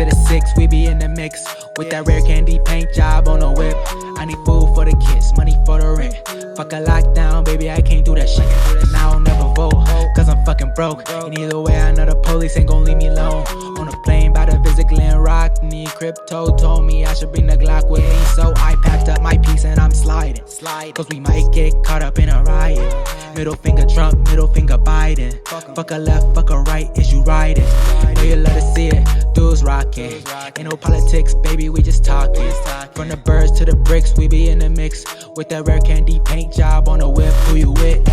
to the 6, we be in the mix. With that rare candy paint job on the whip. I need food for the kids, money for the rent. Fuck a lockdown, baby, I can't do that shit. And I don't never vote, cause I'm fucking broke. And either way, I know the police ain't gon' leave me alone. On a plane by the visit Glen Rock. Need crypto, told me I should bring the Glock with me. So I packed up my piece and I'm sliding. Cause we might get caught up in a riot. Middle finger Trump, middle finger Biden. Fuck a left, fuck a right, is you riding? Know you love to see it, dudes rocking. Ain't no politics, baby, we just talking. From the birds to the bricks, we be in the mix. With that rare candy paint job on the whip, who you with?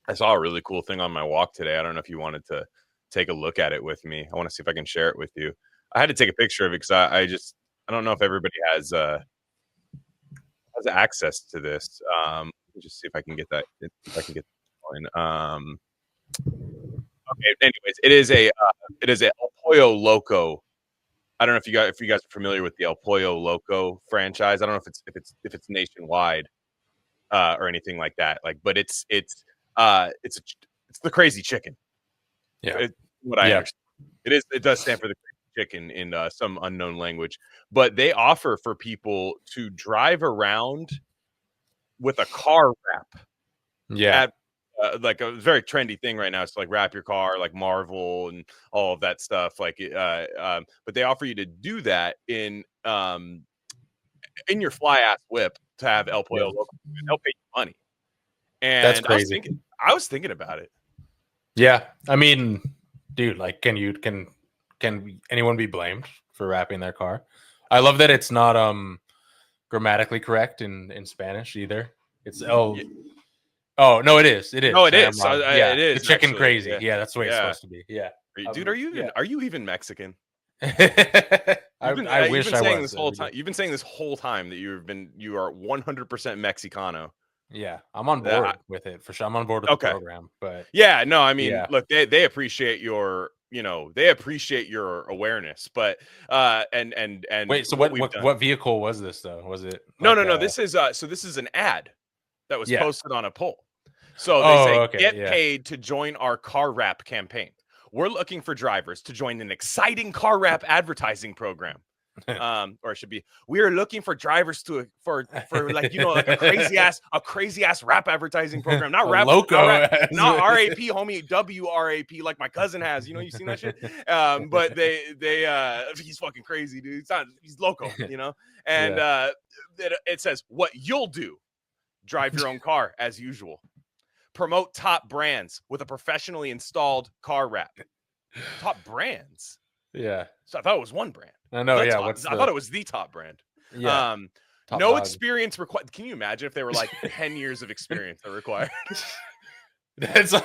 I saw a really cool thing on my walk today. I don't know if you wanted to take a look at it with me. I want to see if I can share it with you. I had to take a picture of it because I don't know if everybody has access to this. Let me just see if I can get that. If I can get that going. Okay. Anyways, it is a El Pollo Loco. I don't know if you guys are familiar with the El Pollo Loco franchise. I don't know if it's nationwide or anything like that. Like, but it's the crazy chicken. Yeah. What I understand. It does stand for the crazy chicken in some unknown language. But they offer for people to drive around with a car wrap. Yeah. Like a very trendy thing right now is to like wrap your car, like Marvel and all of that stuff. Like, but they offer you to do that in your fly ass whip to have El Pollo Loco, and they'll pay you money. And that's crazy. I was thinking about it. Yeah, I mean, dude, like, can anyone be blamed for wrapping their car? I love that it's not grammatically correct in Spanish either. It's El. Oh no, it is. It is. No, it is. Yeah, it is. The chicken actually. Yeah. Yeah, that's the way it's supposed to be. Yeah. Dude, are you even Mexican? I wish I was. This whole time. You've been saying this whole time that you are 100% Mexicano. Yeah, I'm on board with it for sure. I'm on board with the program, but yeah, no, I mean, look, they appreciate your, they appreciate your awareness, but and wait, so what vehicle was this though? Was it? No. This is an ad that was posted on a poll. So they say, get paid to join our car wrap campaign. We're looking for drivers to join an exciting car wrap advertising program. Or it should be, we are looking for drivers for like, like a crazy ass rap advertising program. Not rap, Loco, not RAP, homie, WRAP, like my cousin has. You seen that shit? But they he's fucking crazy, dude. He's loco, And it says what you'll do: drive your own car as usual. Promote top brands with a professionally installed car wrap. Top brands. Yeah. So I thought it was one brand. I know. Yeah. I thought it was the top brand. Yeah. No dog. Experience required. Can you imagine if they were like 10 years of experience are required? That's like,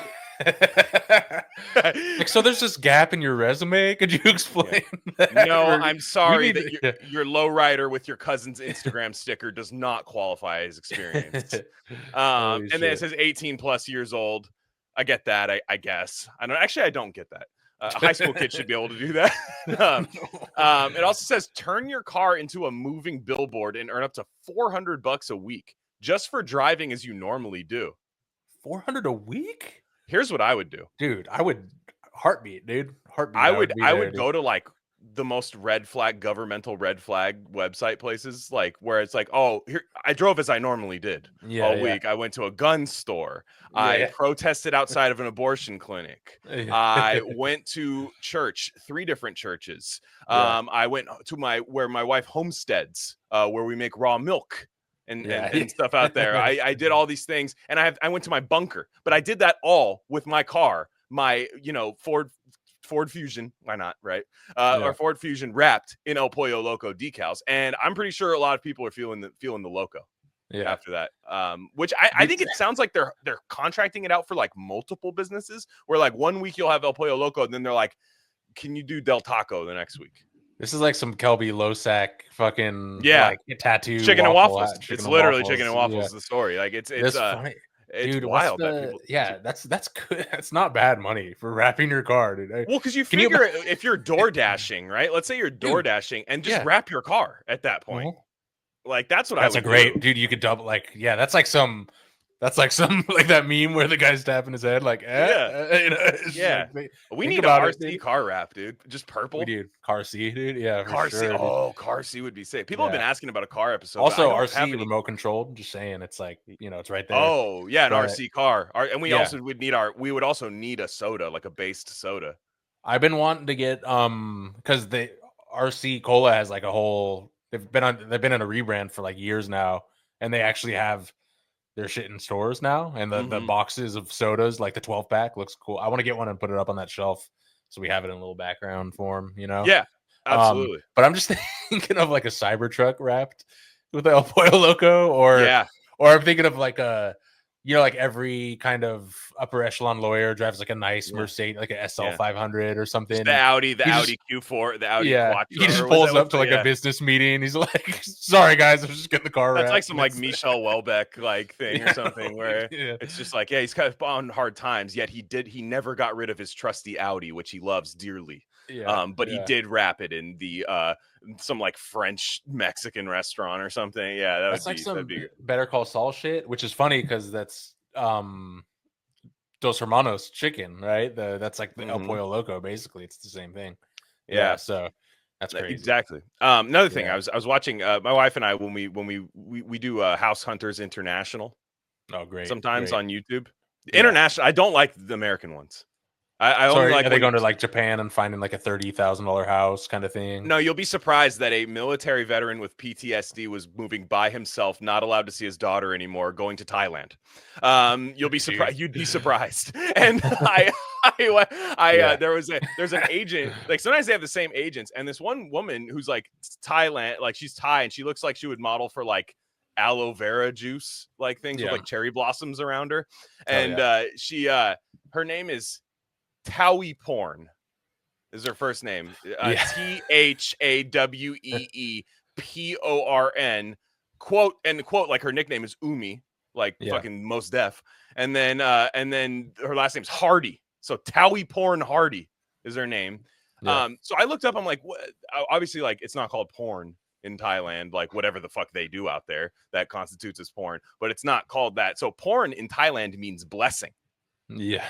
so there's this gap in your resume. Could you explain that? No, I'm sorry that your lowrider with your cousin's Instagram sticker does not qualify as experience. And then it says 18 plus years old. I get that. I guess. I don't get that. A high school kid should be able to do that. It also says turn your car into a moving billboard and earn up to $400 a week just for driving as you normally do. $400 a week? Here's what I would do, dude. I would heartbeat. I would go to like the most governmental red flag website places, like where it's like, oh, here I drove as I normally did all week. I went to a gun store. I protested outside of an abortion clinic. I went to church, 3 different churches. I went to where my wife homesteads, where we make raw milk and stuff out there. I did all these things, and I went to my bunker, but I did that all with my car, my Ford Fusion, why not, right? Or Ford Fusion wrapped in El Pollo Loco decals, and I'm pretty sure a lot of people are feeling the loco after that. Which I think it sounds like they're contracting it out for like multiple businesses, where like one week you'll have El Pollo Loco, and then they're like, can you do Del Taco the next week? This is like some Kelby Losack fucking like tattoo chicken and waffles. Chicken it's and literally waffles. chicken and waffles. The story, like it's funny. it's Dude, wild what's that people. that's good. That's not bad money for wrapping your car, dude. Well, because you figure if you're door dashing, right? Let's say you're door dashing and just wrap your car at that point. Like that's what I would do. That's a great dude. You could double that's like some like that meme where the guy's tapping his head like we need an RC car wrap, dude. Just purple. We do car C, dude. Yeah, car C. Sure, oh, car C would be sick. People have been asking about a car episode. Also, RC remote controlled. Just saying, it's like it's right there. Oh yeah, an RC car. And we also would need we would also need a soda, like a based soda. I've been wanting to get because the RC Cola has like a whole. They've been in a rebrand for like years now, and they actually have their shit in stores now, and the boxes of sodas, like the 12-pack, looks cool. I want to get one and put it up on that shelf so we have it in a little background form, Yeah, absolutely. But I'm just thinking of like a Cybertruck wrapped with the El Pollo Loco, or I'm thinking of like a like every kind of upper echelon lawyer drives like a nice Mercedes, like a SL 500 or something. Just the Audi Q4, the Audi Quattro. He just pulls up to like a business meeting. He's like, "Sorry guys, I'm just getting the car." That's like some like Michelle Welbeck like thing or something where it's just like, he's kind of on hard times, yet he never got rid of his trusty Audi, which he loves dearly. But he did wrap it in the some like French Mexican restaurant or something. Yeah, that'd be Better Call Saul shit, which is funny because that's Dos Hermanos chicken, right? That's like the El Pollo Loco. Basically, it's the same thing. Yeah, so that's crazy. Exactly. Another thing, I was watching my wife and I when we do House Hunters International. Oh, great! Sometimes on YouTube. International. I don't like the American ones. I only like. Are they going to like Japan and finding like a $30,000 house kind of thing? No, you'll be surprised that a military veteran with PTSD was moving by himself, not allowed to see his daughter anymore, going to Thailand. You'll be surprised. You'd be surprised. And there's an agent. Like sometimes they have the same agents, and this one woman who's like Thailand, like she's Thai, and she looks like she would model for like aloe vera juice, like things with like cherry blossoms around her, and her name is Towie Porn is her first name. THAWEEPORN. Quote like her nickname is Umi, like fucking Mos Def. And then her last name's Hardy. So Towie Porn Hardy is her name. So I looked up, I'm like, what? Obviously, like it's not called porn in Thailand, like whatever the fuck they do out there that constitutes as porn, but it's not called that. So porn in Thailand means blessing. Yeah.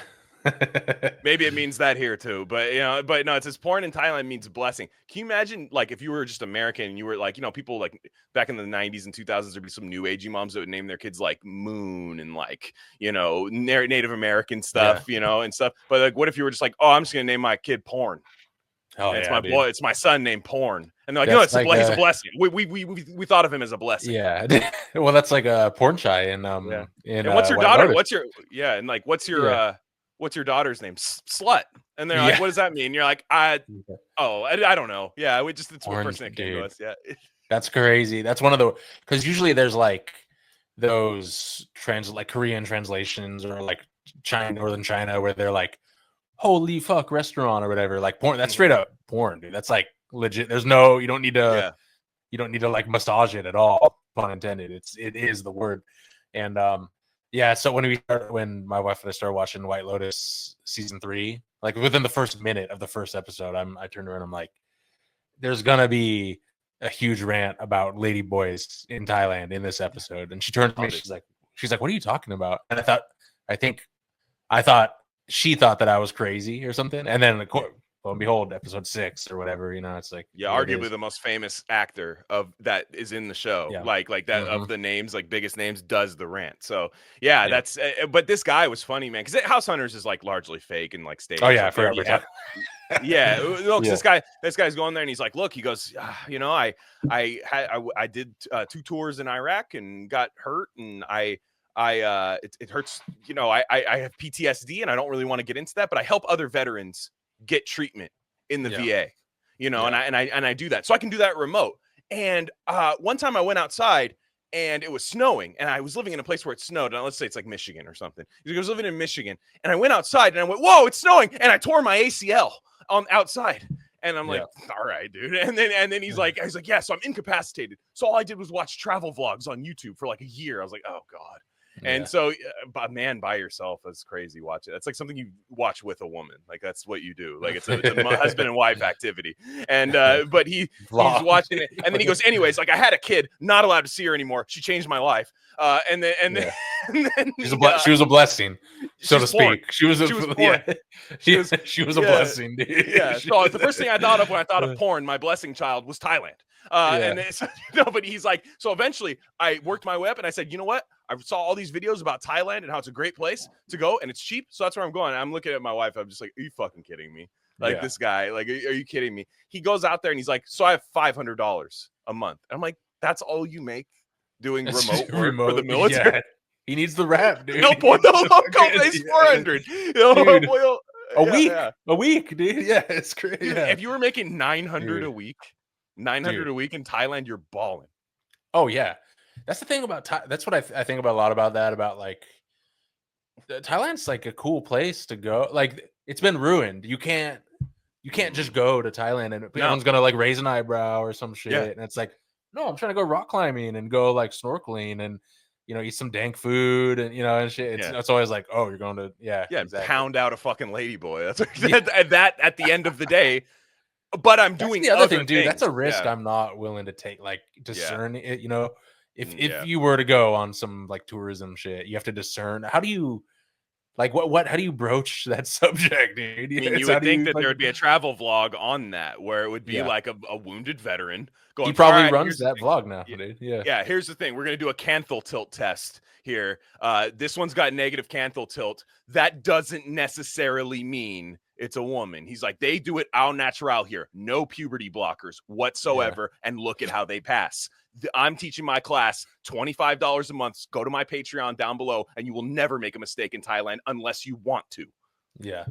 Maybe it means that here too, but no, it says porn in Thailand means blessing. Can you imagine like if you were just American and you were like, people like back in the 90s and 2000s, there'd be some new agey moms that would name their kids like Moon and like, Native American stuff, and stuff. But like, what if you were just like, oh, I'm just going to name my kid Porn. Oh, it's my boy. It's my son named Porn. And they're like, no, he's a blessing. We thought of him as a blessing. Yeah. Well, that's like a porn shy. And what's your daughter? What's your what's your daughter's name? Slut. And they're like, what does that mean? You're like, I don't know. Yeah, it's the first thing that came to us. Yeah. That's crazy. That's one of the, because usually there's like those like Korean translations or like Northern China where they're like, holy fuck restaurant or whatever, like porn. That's straight up porn, dude. That's like legit. You don't need to like massage it at all, pun intended. It is the word. And so when my wife and I started watching White Lotus season 3, like within the first minute of the first episode, I turned around, I'm like, there's gonna be a huge rant about lady boys in Thailand in this episode. And she turned to me, she's like, what are you talking about? And I thought she thought that I was crazy or something. And then lo and behold, episode 6 or whatever, it's like, arguably the most famous actor of that is in the show, like that of the names, like biggest names, does the rant. So that's but this guy was funny, man, because House Hunters is like largely fake and like staged. Oh yeah, for every time. This guy's going there and he's like, look, he goes, I did 2 tours in Iraq and got hurt, and it hurts, I have PTSD and I don't really want to get into that, but I help other veterans get treatment in the VA, and I do that. So I can do that remote. And one time I went outside and it was snowing, and I was living in a place where it snowed. And let's say it's like Michigan or something. I was living in Michigan, and I went outside and I went, whoa, it's snowing. And I tore my ACL outside. And I'm like, all right, dude. And then he's like, yeah, so I'm incapacitated. So all I did was watch travel vlogs on YouTube for like a year. I was like, oh God. And so, man, by yourself is crazy. Watch it. It's like something you watch with a woman. Like that's what you do. Like it's a husband and wife activity. And but he's watching it, and then he goes, anyways, like I had a kid, not allowed to see her anymore. She changed my life. And then she was a blessing, so to speak. She was a blessing, dude. Yeah. So the first thing I thought of when I thought of porn, my blessing child, was Thailand. And it's, but he's like, so eventually I worked my way up and I said, you know what? I saw all these videos about Thailand and how it's a great place to go and it's cheap. So that's where I'm going. I'm looking at my wife. I'm just like, are you fucking kidding me? Like this guy, like, are you kidding me? He goes out there and he's like, so I have $500 a month. And I'm like, that's all you make doing remote work for the military? Yeah. He needs the rap, dude. No, Pollo Loco pays 400. A week, dude. Yeah, it's crazy. Dude, if you were making 900 a week, 900 a week in Thailand, you're balling. Oh yeah, that's the thing about that's what I think about a lot about that. About like Thailand's like a cool place to go. Like it's been ruined. You can't just go to Thailand and everyone's gonna like raise an eyebrow or some shit. And it's like, no, I'm trying to go rock climbing and go like snorkeling and eat some dank food and and shit. It's always like, oh, you're going to exactly. Pound out a fucking ladyboy. That's that at the end of the day. But I'm doing the other thing, dude. Things. That's a risk I'm not willing to take. Like discerning it, if you were to go on some like tourism shit, you have to discern. How do you like what? How do you broach that subject, dude? I mean, you would think that there would be a travel vlog on that where it would be like a wounded veteran going. He probably runs that vlog now, dude. Yeah. Here's the thing: we're gonna do a canthal tilt test here. This one's got negative canthal tilt. That doesn't necessarily mean it's a woman. He's like, they do it au natural here. No puberty blockers whatsoever. And look at how they pass. I'm teaching my class $25 a month. Go to my Patreon down below and you will never make a mistake in Thailand unless you want to. Yeah.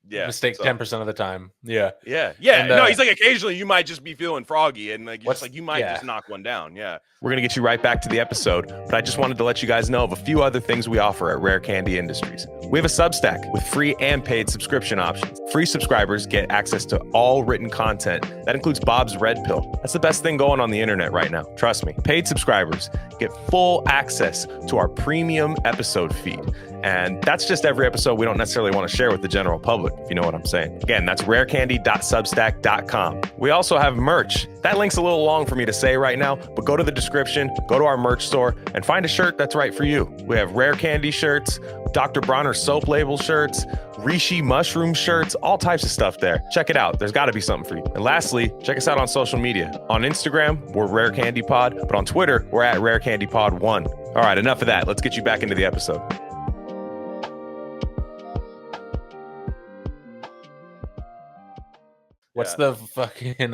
Mistake 10% of the time. Yeah. And, no, he's like, occasionally you might just be feeling froggy and like, you might just knock one down. Yeah. We're going to get you right back to the episode, but I just wanted to let you guys know of a few other things we offer at Rare Candy Industries. We have a Substack with free and paid subscription options. Free subscribers get access to all written content. That includes Bob's Red Pill. That's the best thing going on the internet right now. Trust me. Paid subscribers get full access to our premium episode feed. And that's just every episode we don't necessarily want to share with the general public, if you know what I'm saying. Again, that's rarecandy.substack.com. We also have merch. That link's a little long for me to say right now, but go to the description, go to our merch store, and find a shirt that's right for you. We have Rare Candy shirts, Dr. Bronner soap label shirts, Rishi mushroom shirts, all types of stuff there. Check it out. There's got to be something for you. And lastly, check us out on social media. On Instagram, we're Rare Candy Pod, but on Twitter, we're at Rare Candy Pod 1. All right, enough of that. Let's get you back into the episode. What's the fucking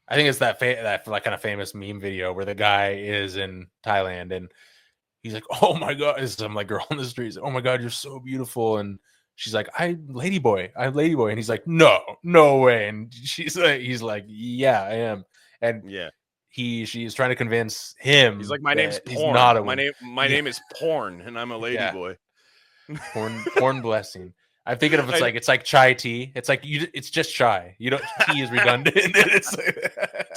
I think it's that like kind of famous meme video where the guy is in Thailand and he's like, oh my god, it's some like girl on the street. He's like, oh my god, you're so beautiful. And she's like, I'm ladyboy. And he's like, no way. And he's like, yeah, I am. And she's trying to convince him. He's like, my name's Porn. My name is Porn, and I'm a ladyboy. Porn blessing. I'm thinking of it's like chai tea. It's like it's just chai. You don't tea is redundant. It's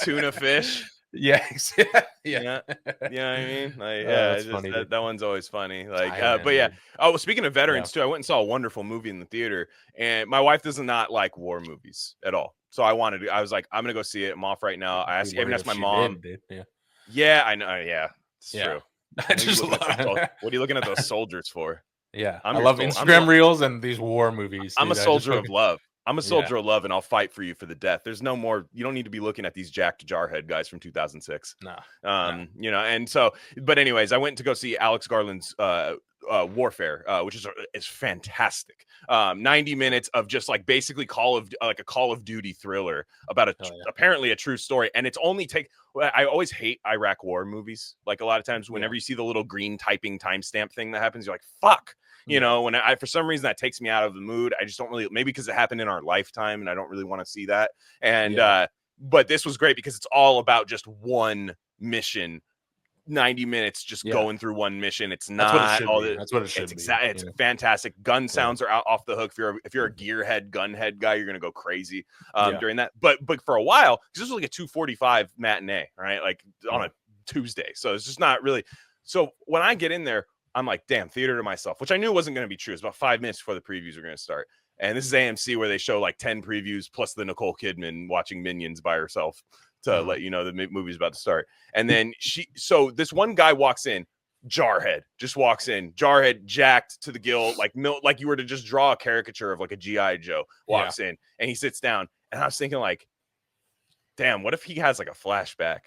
tuna fish. Yeah. You know what I mean? Like, it's funny. That one's always funny. Like, but yeah. Oh, speaking of veterans too, I went and saw a wonderful movie in the theater, and my wife does not like war movies at all. So I was like, I'm gonna go see it. I'm off right now. I even asked my mom. Yeah, I know. Yeah, it's true. What are you looking at those soldiers for? Yeah, I love Instagram reels and these war movies. I'm a soldier of love. I'm a soldier of love, and I'll fight for you for the death. There's no more. You don't need to be looking at these jacked jarhead guys from 2006. No. And so, but anyways, I went to go see Alex Garland's Warfare, which is fantastic. 90 minutes of just like basically a Call of Duty thriller about apparently a true story, and it's only I always hate Iraq war movies. Like a lot of times, whenever you see the little green typing timestamp thing that happens, you're like, fuck. When I for some reason that takes me out of the mood. I just don't really, maybe because it happened in our lifetime and I don't really want to see that. And but this was great because it's all about just one mission 90 minutes just going through one mission. It's not that's what it should be. It's fantastic. Gun sounds are out off the hook. If you're a gearhead gunhead guy, you're gonna go crazy during that. But for a while, because this was like a 2:45 matinee, right? Like on a Tuesday, so it's just not really. So when I get in there, I'm like, damn, theater to myself, which I knew wasn't going to be true. It's about 5 minutes before the previews were going to start. And this is AMC, where they show like 10 previews plus the Nicole Kidman watching Minions by herself to let you know the movie's about to start. And then so this one guy walks in, Jarhead, just walks in, Jarhead, jacked to the gill, like you were to just draw a caricature of like a G.I. Joe, walks in and he sits down. And I was thinking, like, damn, what if he has like a flashback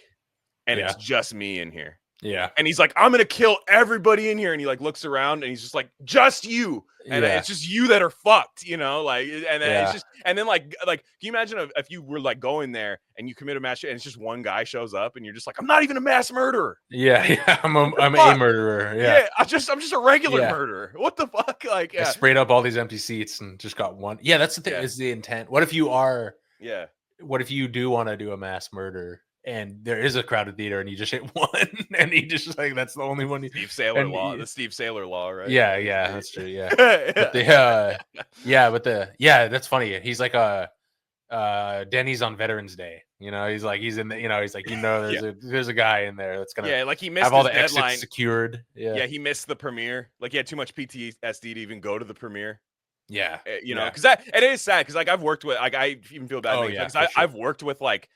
and it's just me in here? Yeah. And he's like, I'm going to kill everybody in here. And he like looks around and he's just like, just you. And it's just you that are fucked, you know, like, and then it's just, and then like, can you imagine if you were like going there and you commit a mass and it's just one guy shows up and you're just like, I'm not even a mass murderer. Yeah. I'm a murderer. Yeah. I'm just a regular murderer. What the fuck? Like, I sprayed up all these empty seats and just got one. Yeah. That's the thing, is the intent. What if you are, what if you do want to do a mass murder? And there is a crowded theater, and you just hit one, and he just like, that's the only one. The Steve Saylor law, right? Yeah, that's true. Yeah, that's funny. He's like Denny's on Veterans Day. You know, he's in the, he's like, there's a guy in there that's gonna like he missed have all the deadline. exits secured. Yeah, he missed the premiere. Like he had too much PTSD to even go to the premiere. Yeah, because it is sad, because like I've worked with, like, I even feel bad because I've worked with like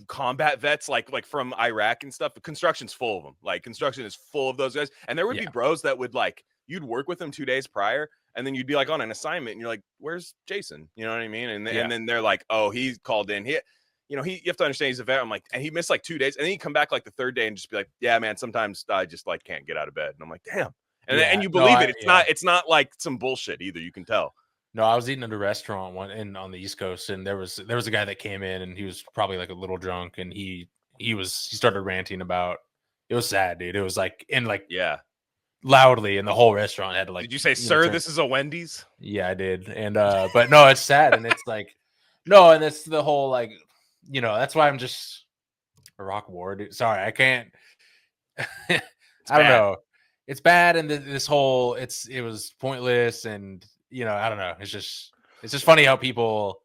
combat vets, like from Iraq and stuff. Construction's full of them. Like construction is full of those guys, and there would be bros that would like, you'd work with them 2 days prior, and then you'd be like on an assignment and you're like, where's Jason? You know what I mean? And then they're like, oh, he's called in. You have to understand he's a vet. I'm like, and he missed like 2 days, and then he'd come back like the third day and just be like, yeah, man, sometimes I just like can't get out of bed. And I'm like, damn. And you believe it. It's not like some bullshit either. You can tell. No, I was eating at a restaurant on the East Coast, and there was a guy that came in, and he was probably like a little drunk, and he started ranting about, it was sad, dude. It was like loudly, and the whole restaurant had to like. Did you say, sir, this is a Wendy's? Yeah, I did. And but no, it's sad, and it's like, no, and it's the whole like, that's why I'm just Iraq war, dude. Sorry, I can't. I don't know. It's bad, and this whole it was pointless, and I don't know. It's just funny how people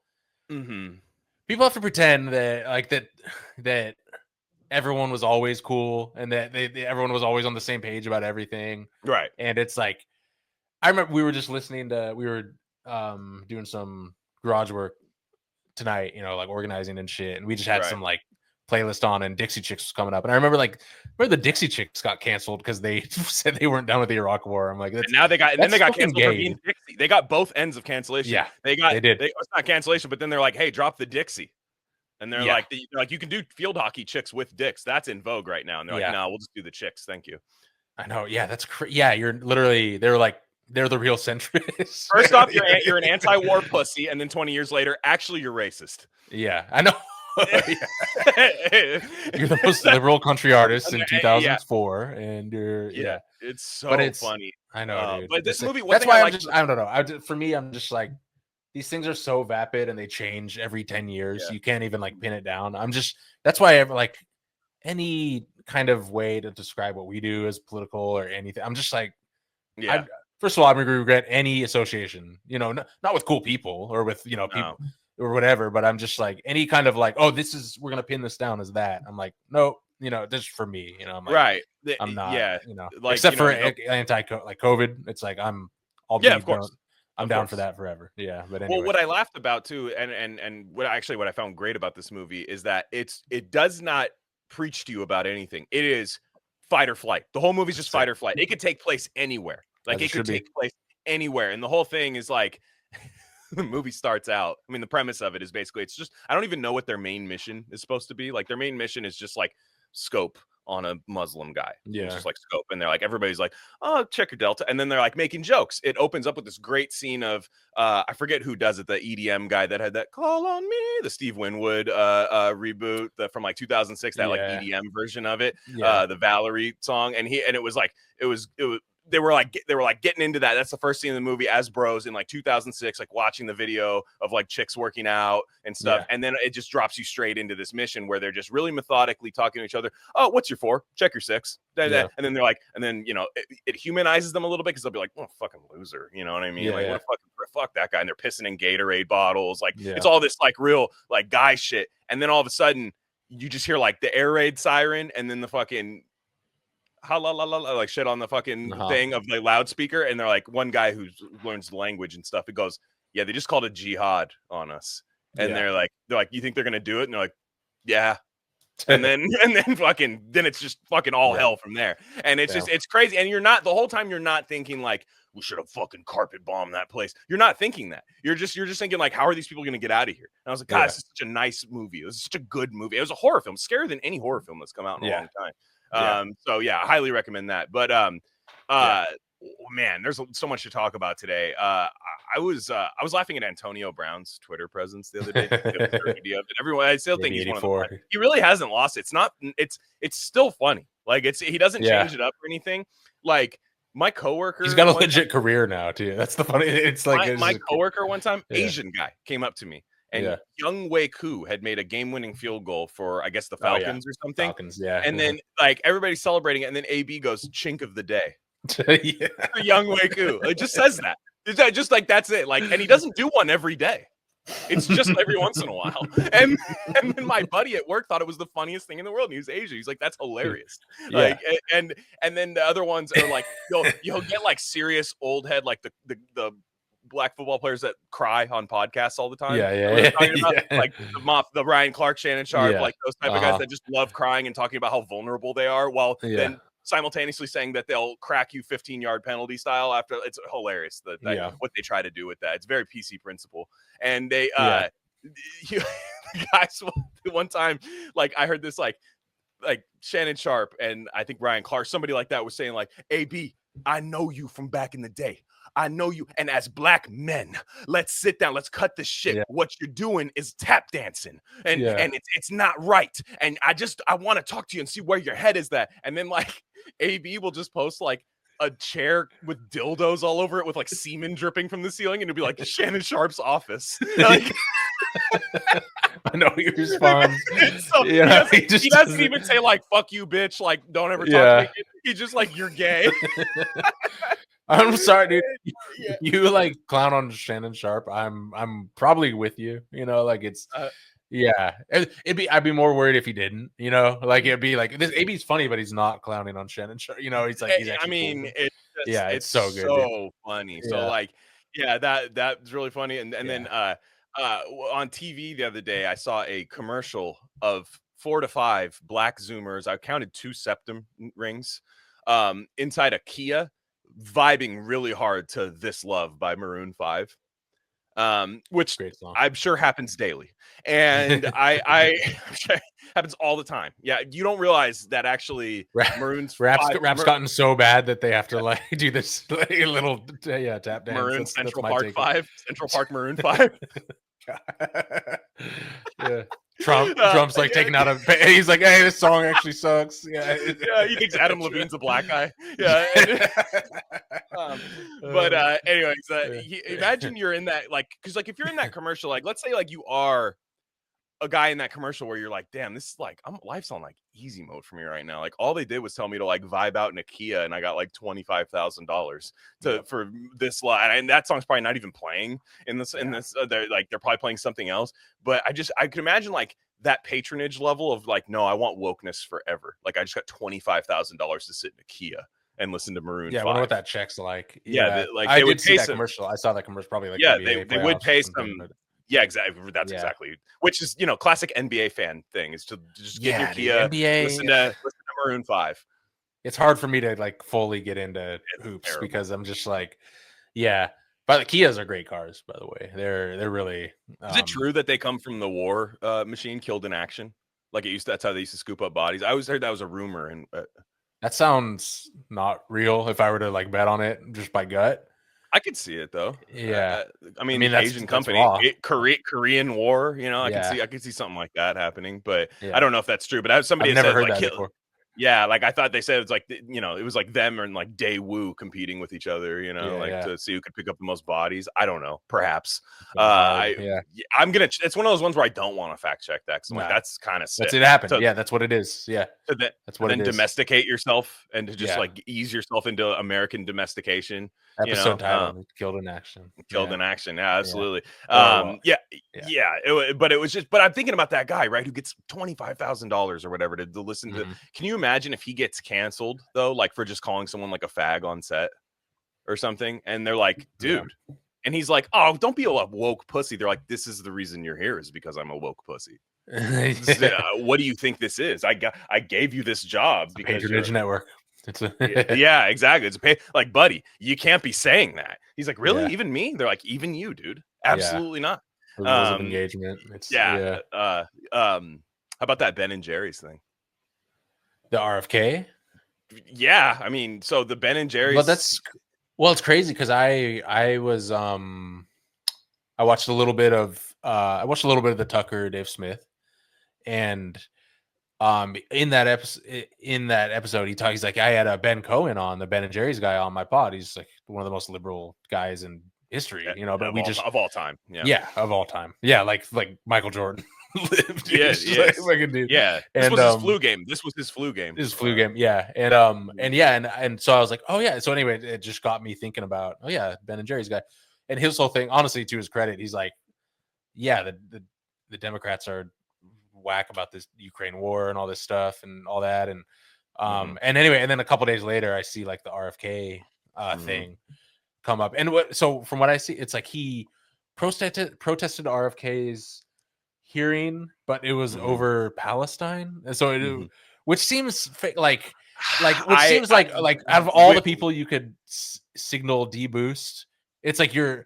have to pretend that like that everyone was always cool, and that everyone was always on the same page about everything, right? And it's like, I remember we were just listening to, we were doing some garage work tonight, like organizing and shit, and we just had some like playlist on, and Dixie Chicks was coming up, and I remember the Dixie Chicks got canceled because they said they weren't done with the Iraq war. I'm like, and now they got canceled for being Dixie. They got both ends of cancellation. Yeah, they did. It's not cancellation, but then they're like, hey, drop the Dixie, and they're like, you can do field hockey chicks with dicks. That's in vogue right now, and they're like, no, we'll just do the chicks. Thank you. I know. Yeah, that's crazy. Yeah, you're literally, they're like, they're the real centrists. First off, you're an anti-war pussy, and then 20 years later, actually, you're racist. Yeah, I know. You're the most liberal country artist in 2004, and you're it's so funny. I know, dude. But this movie, that's why I don't know. For me, I'm just like, these things are so vapid and they change every 10 years. You can't even like pin it down. That's why I like any kind of way to describe what we do as political or anything. I'm just like, first of all, I'm going to regret any association, not with cool people or with, people or whatever, but I'm just like, any kind of like, oh, we're going to pin this down as that. I'm like, no, just for me, I'm like, right. I'm not, like, except for like COVID. It's like, of course. I'm down for that forever. Yeah. But anyway. Well, what I laughed about too, and what I found great about this movie is that it does not preach to you about anything. It is fight or flight. The whole movie's just fight or flight. It could take place anywhere. Like it could take place anywhere. And the whole thing is like, the movie starts out. I mean, the premise of it is basically, it's just, I don't even know what their main mission is supposed to be. Like their main mission is just like scope on a Muslim guy. Yeah. It's just like scope. And they're like, everybody's like, oh, check your Delta. And then they're like making jokes. It opens up with this great scene of, I forget who does it. The EDM guy that had that Call on Me, the Steve Winwood reboot from like 2006, that like EDM version of it, the Valerie song. And it was like, they were like getting into that. That's the first scene in the movie as bros in like 2006, like watching the video of like chicks working out and stuff. And then it just drops you straight into this mission where they're just really methodically talking to each other. Oh, what's your 4? Check your 6. And then they're like, and then, you know, it humanizes them a little bit because they'll be like, oh, fucking loser. You know what I mean? What fuck that guy. And they're pissing in Gatorade bottles. Like it's all this like real like guy shit. And then all of a sudden you just hear like the air raid siren and then the fucking like shit on the fucking thing of the loudspeaker, and they're like, one guy who learns the language and stuff, it goes, yeah, they just called a jihad on us. And they're like, you think they're gonna do it? And they're like, yeah. And then it's just fucking all hell from there. And it's just, it's crazy. And the whole time you're not thinking like, we should have fucking carpet bombed that place. You're not thinking that. You're just thinking like, how are these people gonna get out of here? And I was like, God, this is such a nice movie. This is such a good movie. It was a horror film, scarier than any horror film that's come out in a long time. So I highly recommend that. But man, there's so much to talk about today. I was laughing at Antonio Brown's Twitter presence the other day. Everyone, I still think he's one of the he really hasn't lost. It's still funny. Like he doesn't change it up or anything. Like my coworker, he's got a legit career now too. That's the funny. It's like my coworker one time, Asian guy came up to me. And Young Wei Koo had made a game-winning field goal for, I guess, the Falcons or something. And then, like, everybody's celebrating it. And then AB goes, chink of the day. Young Wei Koo. It just says that. Just like, that's it. Like, and he doesn't do one every day. It's just every once in a while. And then my buddy at work thought it was the funniest thing in the world. And he was Asian. He's like, that's hilarious. Like, and then the other ones are like, you'll get, like, serious old head, like the black football players that cry on podcasts all the time. Talking about, like the Ryan Clark, Shannon Sharp, like those type of guys that just love crying and talking about how vulnerable they are, while then simultaneously saying that they'll crack you 15-yard penalty style after. It's hilarious what they try to do with that. It's very PC principle. And they guys, one time, like I heard this like Shannon Sharp and I think Ryan Clark, somebody like that was saying like, AB, I know you from back in the day. I know you. And as black men, let's sit down. Let's cut the shit. What you're doing is tap dancing. And it's not right. And I want to talk to you and see where your head is at. And then like AB will just post like a chair with dildos all over it with like semen dripping from the ceiling. And it'll be like Shannon Sharp's office. Like, I know he responds. So he doesn't even say like, fuck you, bitch. Like, don't ever talk to me. He's just like, you're gay. I'm sorry, dude. You like clown on Shannon Sharp. I'm probably with you. You know, like it's I'd be more worried if he didn't. You know, like it'd be like this. AB's funny, but he's not clowning on Shannon Sharp. You know, he's like he's actually. Cool. It's so good, so funny. So like, that's really funny. And then on TV the other day, I saw a commercial of 4 to 5 black Zoomers. I counted 2 septum rings inside a Kia, vibing really hard to This Love by Maroon 5, which I'm sure happens daily. And I happens all the time. Yeah, you don't realize that actually Maroon's rap's gotten so bad that they have to like do this like, little tap dance. Maroon Central Park 5, Central Park Maroon 5. Trump's like taking out he's like, hey, this song actually sucks. He thinks Adam Levine's a black guy. But anyways, imagine you're in that, like, because like if you're in that commercial, like let's say like you are a guy in that commercial where you're like, damn, this is like life's on like easy mode for me right now. Like all they did was tell me to like vibe out in a Kia, and I got like $25,000 for this line, and that song's probably not even playing in this. They're probably playing something else. But I could imagine like that patronage level of like, no, I want wokeness forever. Like I just got $25,000 to sit in a Kia and listen to Maroon 5. I wonder what that check's like. They would pay some commercial. I saw that commercial probably like they would pay some. Yeah, exactly. That's exactly, which is, you know, classic NBA fan thing is to just get your Kia, NBA, listen to Maroon 5. It's hard for me to like fully get into hoops because I'm just like, but the Kias are great cars, by the way. They're really. Is it true that they come from the war machine, killed in action? Like that's how they used to scoop up bodies. I always heard that was a rumor, and that sounds not real. If I were to like bet on it just by gut. I could see it though. I mean Asian company, Korean War. You know, I could see something like that happening. But I don't know if that's true. But somebody I've never heard like, that before. Yeah, like I thought they said it's like, you know, it was like them and like Daewoo competing with each other, you know, to see who could pick up the most bodies. I don't know, perhaps. I'm gonna. It's one of those ones where I don't want to fact check that. Like, that's kind of sick. That's it happened. That's what it is. Yeah, that's what. And then domesticate yourself and to just like ease yourself into American domestication. Episode title: Killed in Action. Killed in Action. Yeah, absolutely. But it was just. But I'm thinking about that guy, right, who gets $25,000 or whatever to listen to. Can you imagine if he gets canceled though, like for just calling someone like a fag on set or something, and they're like, dude, and he's like, oh, don't be a woke pussy. They're like, this is the reason you're here is because I'm a woke pussy. What do you think this is? I gave you this job because patronage network. Yeah, exactly. It's like, buddy, you can't be saying that. He's like, really? Even me? They're like, even you, dude? Absolutely not. Rules of engagement. How about that Ben and Jerry's thing? The RFK? Yeah, I mean, so the Ben and Jerry's. Well, it's crazy because I was I watched a little bit of the Tucker Dave Smith, and in that episode he's like, I had a Ben Cohen on, the Ben and Jerry's guy, on my pod. He's like one of the most liberal guys in history, but of all time. Of all time. Yeah, like Michael Jordan lived. Yes. Dude. Yeah. This was his flu game. His flu game. Yeah. And so I was like, oh yeah. So anyway, it just got me thinking about, Ben and Jerry's guy. And his whole thing, honestly, to his credit, he's like, yeah, the Democrats are whack about this Ukraine war and all this stuff and all that. And and anyway, and then a couple days later I see like the RFK thing come up. And so from what I see, it's like he protested RFK's hearing, but it was over Palestine. And so which seems like out of all the people you could signal deboost, it's like your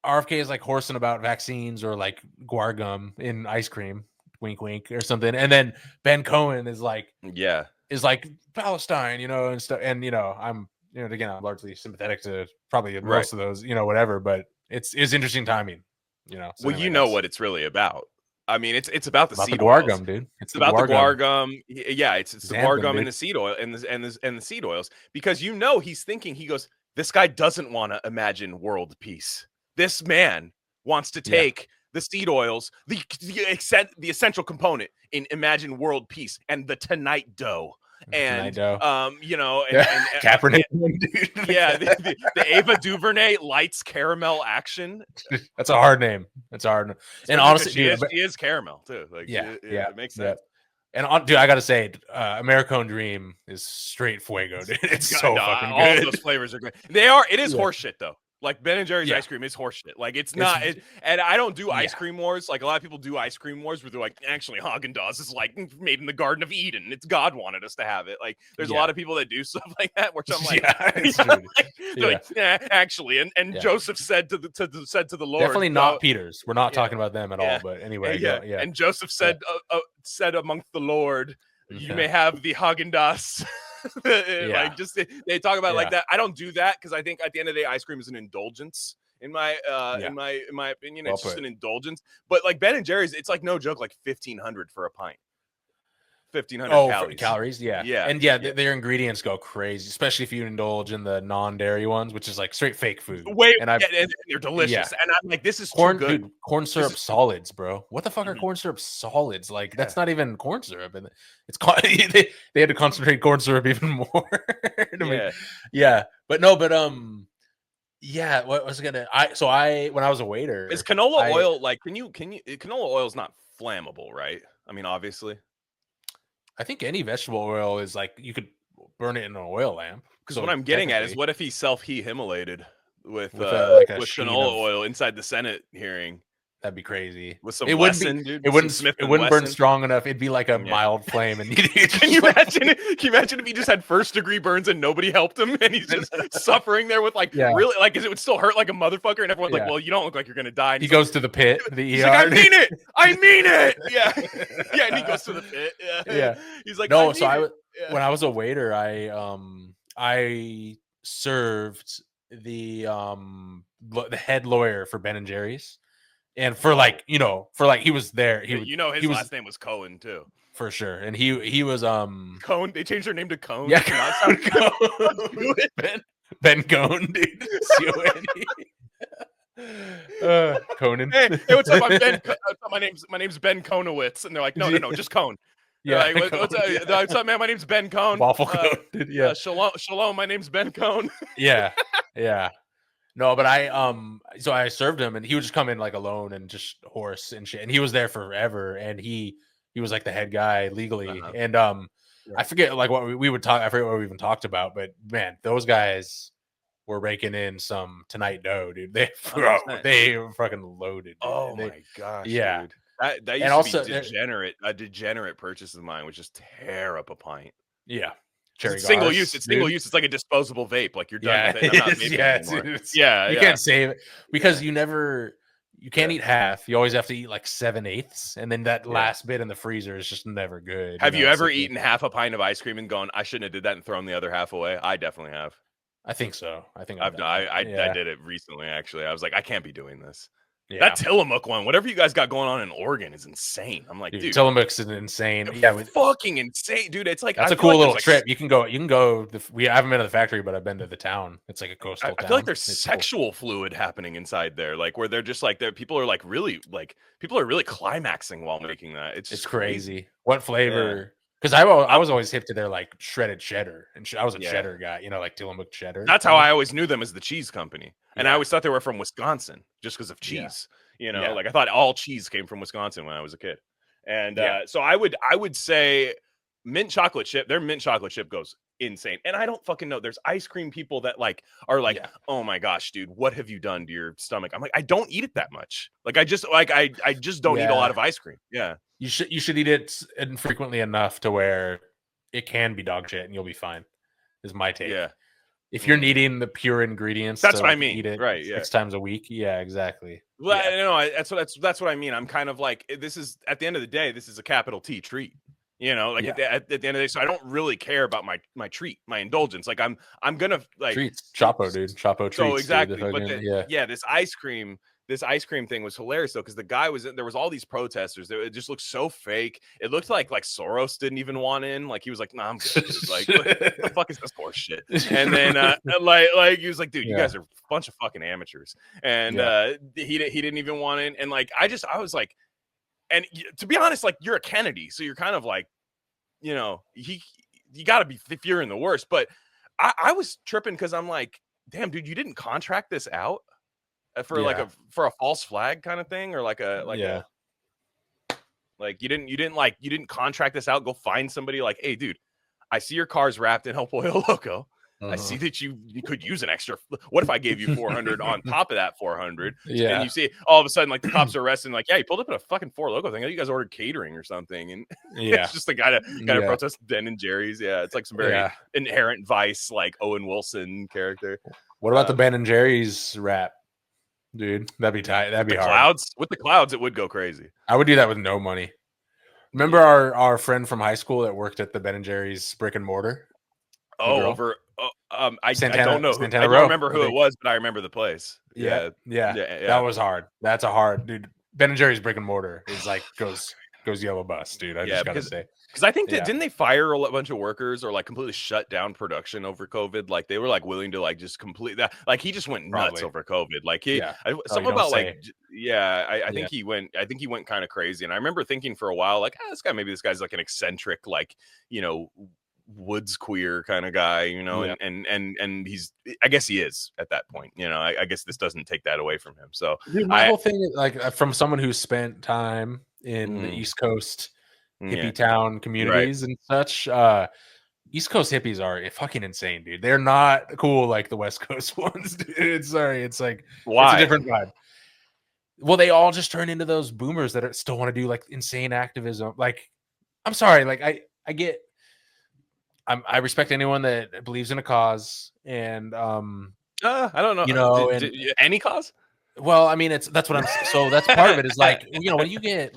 RFK is like horsing about vaccines or like guar gum in ice cream, wink wink, or something, and then Ben Cohen is like Palestine, and stuff. And I'm again, I'm largely sympathetic to probably most of those, whatever, but it's interesting timing, So what it's really about. I mean, it's about the seed guar gum, dude. It's about the guar gum. Yeah, it's the guar gum and the seed oil and the seed oils, because he's thinking, he goes, this guy doesn't want to imagine world peace. This man wants to take the seed oils, the essential component in imagine world peace, and the tonight dough. And Kaepernick, dude. The Ava DuVernay lights caramel action. That's a hard name. And honestly, she is caramel too. Like, it makes sense. And dude, I gotta say, Americone Dream is straight fuego, dude. It's so fucking good. All of those flavors are great. It is horseshit though. Like Ben and Jerry's ice cream is horseshit. Like it's not, and I don't do ice cream wars. Like a lot of people do ice cream wars where they're like, actually Haagen-Dazs is like made in the Garden of Eden. It's God wanted us to have it. Like there's a lot of people that do stuff like that, which I'm like, actually, and Joseph said to the Lord, definitely not Peter's. We're not talking about them at all. But anyway, And Joseph said amongst the Lord, you may have the Haagen-Dazs. Like just they talk about it like that. I don't do that because I think at the end of the day, ice cream is an indulgence in my opinion. It's just an indulgence. But like Ben and Jerry's, it's like no joke, like 1,500 for a pint. 1,500 calories. And their ingredients go crazy, especially if you indulge in the non-dairy ones, which is like straight fake food. And they're delicious. And I'm like, this is corn, too good. Dude, corn syrup solids, bro. What the fuck are corn syrup solids? Like that's not even corn syrup, and it's they had to concentrate corn syrup even more. What was it gonna? When I was a waiter, is canola oil like? Can you? Canola oil is not flammable, right? I mean, obviously. I think any vegetable oil is like you could burn it in an oil lamp. Because what I'm getting at is, what if he self-immolated with canola oil inside the Senate hearing? That'd be crazy. With some it wouldn't burn strong enough. It'd be like a mild flame. And can you imagine if he just had first degree burns and nobody helped him, and he's just suffering there with really like, because it would still hurt like a motherfucker, and everyone's like, well, you don't look like you're gonna die. And he goes to the pit. He's like, I mean it. Yeah. And he goes to the pit. Yeah. He's like, no. So when I was a waiter, I served the head lawyer for Ben and Jerry's. And he was there. His last name was Cohen too. for sure. And he was Cone. They changed their name to Cone. Yeah, Cone. Ben Cone, dude. Conan. Hey, what's up? I'm Ben. My name's Ben Conowitz, and they're like, no, just Cone. Yeah, like, what's up, man? My name's Ben Cone. Waffle Cone. Dude, yeah. Shalom. My name's Ben Cone. Yeah. No, but so I served him, and he would just come in like alone and just horse and shit. And he was there forever, and he was like the head guy legally. And I forget like what we would talk. I forget what we even talked about, but man, those guys were raking in some tonight dough, dude. They were fucking loaded. Dude. Oh my gosh, yeah. Dude. That used to be a degenerate purchase of mine, was just tear up a pint. Yeah. It's single use. It's single use. It's like a disposable vape. Like you're done with it. I'm not vaping anymore. You can't save it because you can't eat half. You always have to eat like 7/8, and then that last bit in the freezer is just never good. Have you ever eaten half a pint of ice cream and gone, I shouldn't have did that, and thrown the other half away? I definitely have. I think so. I think I did it recently. Actually, I was like, I can't be doing this. Yeah. That Tillamook one, whatever you guys got going on in Oregon, is insane. I'm like, dude, Tillamook's insane. Fucking insane, dude. It's like that's a cool little trip. You can go. I haven't been to the factory, but I've been to the town. It's like a coastal town. I feel like there's sexual fluid happening inside there, like where they're just like people are really climaxing while making that. It's crazy. What flavor? Because I was always hip to their like shredded cheddar, and I was a cheddar guy, like Tillamook cheddar. That's how I always knew them, as the cheese company, and I always thought they were from Wisconsin just because of cheese. Like I thought all cheese came from Wisconsin when I was a kid, and so I would say mint chocolate chip. Their mint chocolate chip goes insane, and I don't fucking know. There's ice cream people that are like, oh my gosh, dude, what have you done to your stomach? I'm like, I don't eat it that much. Like I just don't eat a lot of ice cream. Yeah. You should eat it infrequently enough to where it can be dog shit and you'll be fine. Is my take. Yeah. If you're needing the pure ingredients, that's what I mean. Eat it right? 6 times a week. Yeah, exactly. Well, that's what I mean. I'm kind of like, this is, at the end of the day, this is a capital T treat. At the end of the day, so I don't really care about my treat, my indulgence. Like I'm gonna like treats, Chapo, dude, Chapo treats. So exactly, dude, but this ice cream thing was hilarious though, because the guy there was all these protesters. It just looked so fake. It looked like Soros didn't even want in. Like he was like, "Nah, I'm good." Like, what the fuck is this horse shit? And then like he was like, "Dude, you guys are a bunch of fucking amateurs." And he didn't even want in. And like I was like. And to be honest, like you're a Kennedy, so you're kind of like, you got to be fearing the worst. But I was tripping because I'm like, damn, dude, you didn't contract this out for for a false flag kind of thing, or you didn't contract this out. Go find somebody like, hey, dude, I see your car's wrapped in El Pollo Loco. I see that you could use an extra. What if I gave you 400 on top of that 400? Yeah. And you see all of a sudden, like the cops are arresting, like, yeah, he pulled up in a fucking Four Loco thing. You guys ordered catering or something. And it's just the guy to protest Ben and Jerry's. Yeah. It's like some very inherent vice, like Owen Wilson character. What about the Ben and Jerry's rap? Dude, that'd be tight. That'd be hard. With the clouds, it would go crazy. I would do that with no money. Remember our friend from high school that worked at the Ben and Jerry's brick and mortar? I don't know. I don't remember who it was, but I remember the place. Yeah. That was hard. That's a hard, dude. Ben and Jerry's brick and mortar is like goes yellow bus, dude. I just gotta say, because I think didn't they fire a bunch of workers or like completely shut down production over COVID? Like they were like willing to like just complete that. Like he just went nuts over COVID. Like something about like I think he went. I think he went kind of crazy. And I remember thinking for a while, like, this guy's like an eccentric, like woods queer kind of guy, and he's, I guess he is at that point, I guess this doesn't take that away from him. So my whole thing is like, from someone who spent time in the East Coast hippie town communities and such, East Coast hippies are fucking insane, dude. They're not cool like the West Coast ones, dude. It's like, why? It's a different vibe. Well, they all just turn into those boomers that still want to do like insane activism. Like, I'm sorry, like I get. I respect anyone that believes in a cause, and I don't know, any cause. Well, I mean, that's what I'm. So that's part of it. Is like, when you get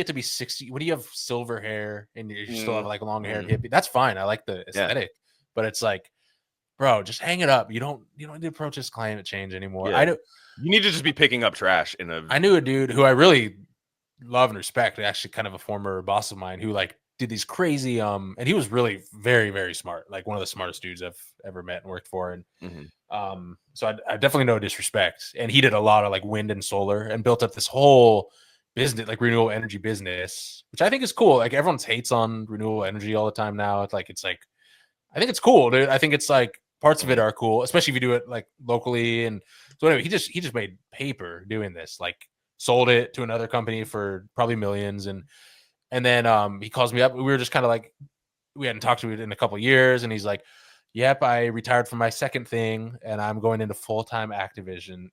to be 60, when you have silver hair and you still have like long hair hippie, that's fine. I like the aesthetic, but it's like, bro, just hang it up. You don't need to protest climate change anymore. I know you need to just be picking up trash I knew a dude who I really love and respect. Actually, kind of a former boss of mine who like did these crazy and he was really very, very smart, like one of the smartest dudes I've ever met and worked for. And so I definitely no disrespect. And he did a lot of like wind and solar and built up this whole business, like renewable energy business, which I think is cool. Like everyone hates on renewable energy all the time now. It's like I think it's cool, dude. I think it's like parts of it are cool, especially if you do it like locally. And so anyway, he just made paper doing this, like sold it to another company for probably millions. And then he calls me up. We were just kind of like, we hadn't talked to it in a couple of years. And he's like, yep, I retired from my second thing and I'm going into full-time activism.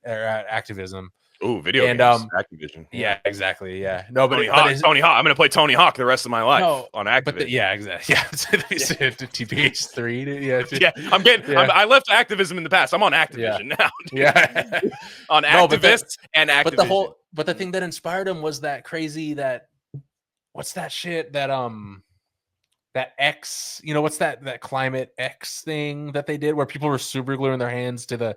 Oh, video games, Activision. Yeah, exactly. Yeah, no, but Tony Hawk. I'm gonna play Tony Hawk the rest of my life on Activision. Yeah, exactly. Yeah, TPH3. Yeah, I'm getting. Yeah. I left activism in the past. I'm on Activision now. Yeah, on activists and Activision. But the thing that inspired him was that crazy what's that shit that that X, what's that climate X thing that they did where people were super gluing their hands to the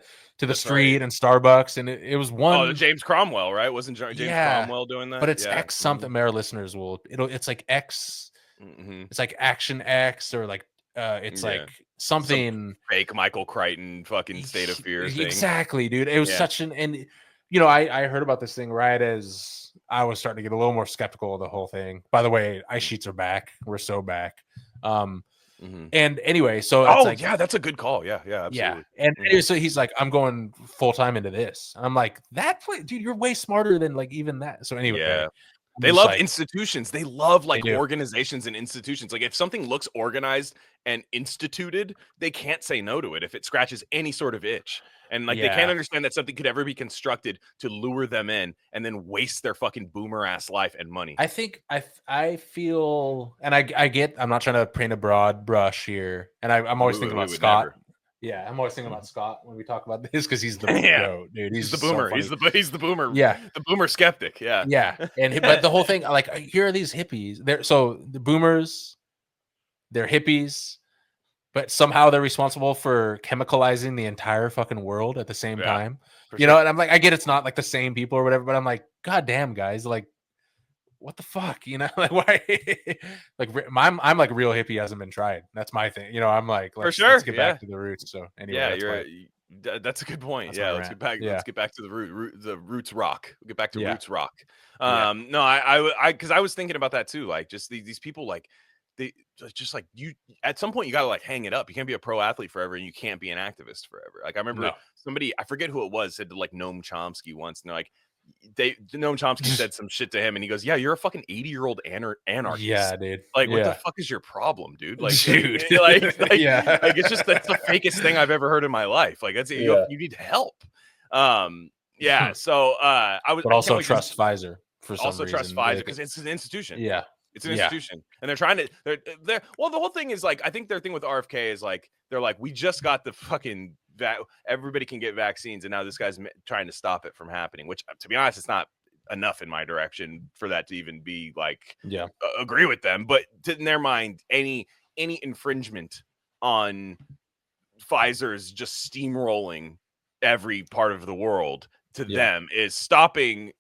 street and Starbucks, and it was one. Oh, James Cromwell, right? Wasn't James Cromwell doing that? But it's X something. Our listeners it's like X. It's like Action X or like it's like something some fake Michael Crichton fucking State of Fear thing. Exactly, dude. It was such and I heard about this thing right as I was starting to get a little more skeptical of the whole thing. By the way, ice sheets are back. We're so back. And anyway, so it's that's a good call. Yeah, absolutely. Yeah. And anyway, so he's like, I'm going full time into this. I'm like, dude, you're way smarter than like even that. So anyway, they love institutions. They love like organizations and institutions. Like if something looks organized and instituted, they can't say no to it if it scratches any sort of itch. And like they can't understand that something could ever be constructed to lure them in and then waste their fucking boomer ass life and money. I think I feel, and I get, I'm not trying to paint a broad brush here, and I'm always thinking about Scott. Never. Yeah, I'm always thinking about Scott when we talk about this because he's the goat, dude. He's the boomer. So he's the boomer. Yeah, the boomer skeptic. Yeah. And but the whole thing, like, here are these hippies. So the boomers, they're hippies, but somehow they're responsible for chemicalizing the entire fucking world at the same time. And I'm like, I get it's not like the same people or whatever, but I'm like, God damn, guys, like, what the fuck, like why? Like I'm like real hippie hasn't been tried. That's my thing. I'm like, let's get back to the roots. So anyway, that's a good point. Yeah, let's get back. Let's get back to the roots rock. We'll get back to roots rock. No, I because I was thinking about that too. Like just these people, like they just like you. At some point, you gotta like hang it up. You can't be a pro athlete forever, and you can't be an activist forever. Like I remember somebody, I forget who it was, said to like Noam Chomsky once, and they're like. Noam Chomsky said some shit to him, and he goes, "Yeah, you're a fucking 80-year-old anarchist." Yeah, dude. Like, what the fuck is your problem, dude? Like, dude, like it's just that's the fakest thing I've ever heard in my life. Like, that's you need help. So I was, but also trust Pfizer for some reason. Also trust Pfizer because it's an institution. Yeah, it's an institution, and they're trying to. They're well. The whole thing is like, I think their thing with RFK is like, they're like, we just got the fucking. Everybody can get vaccines, and now this guy's trying to stop it from happening, which to be honest, it's not enough in my direction for that to even be like agree with them. But in their mind, any infringement on Pfizer's just steamrolling every part of the world to them is stopping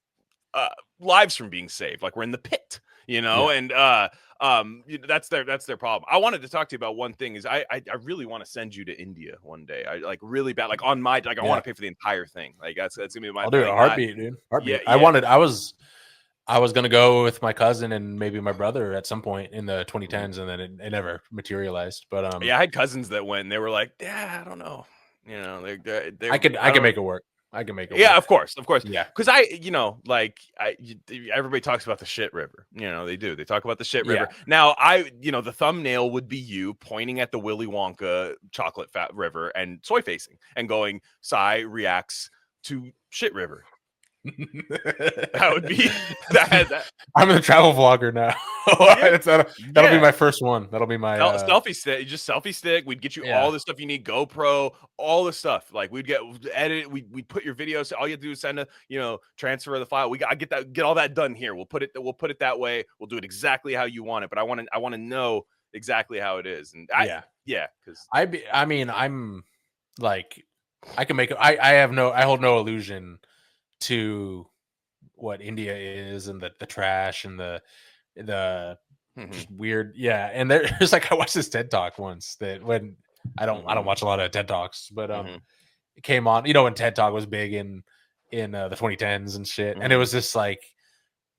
lives from being saved. Like we're in the pit, and that's their problem. I wanted to talk to you about one thing is I really want to send you to India one day. I like really bad, like on my, like I want to pay for the entire thing. Like that's gonna be my. I'll do it. Heartbeat, dude. Heartbeat. I was gonna go with my cousin and maybe my brother at some point in the 2010s, and then it never materialized. But I had cousins that went, and they were like, "Yeah, I don't know." I could make it work. I can make it. Yeah, work. of course. Yeah, because everybody talks about the shit river. They do. They talk about the shit river. Now, the thumbnail would be you pointing at the Willy Wonka chocolate fat river and soy facing and going, Psi reacts to shit river. That would be that. I'm a travel vlogger now. That'll be my first one. That'll be my selfie stick. Just selfie stick. We'd get you all the stuff you need, GoPro, all the stuff. Like we'd edit. We'd put your videos. All you have to do is send transfer of the file. I get all that done here. We'll put it that way. We'll do it exactly how you want it. But I want to know exactly how it is. And because I'm like I can make it. I hold no illusion to what India is and the trash and the just weird. Yeah. And there's like, I watched this TED Talk once that when I don't watch a lot of TED Talks, but it came on, when TED Talk was big in the 2010s and shit. And it was this like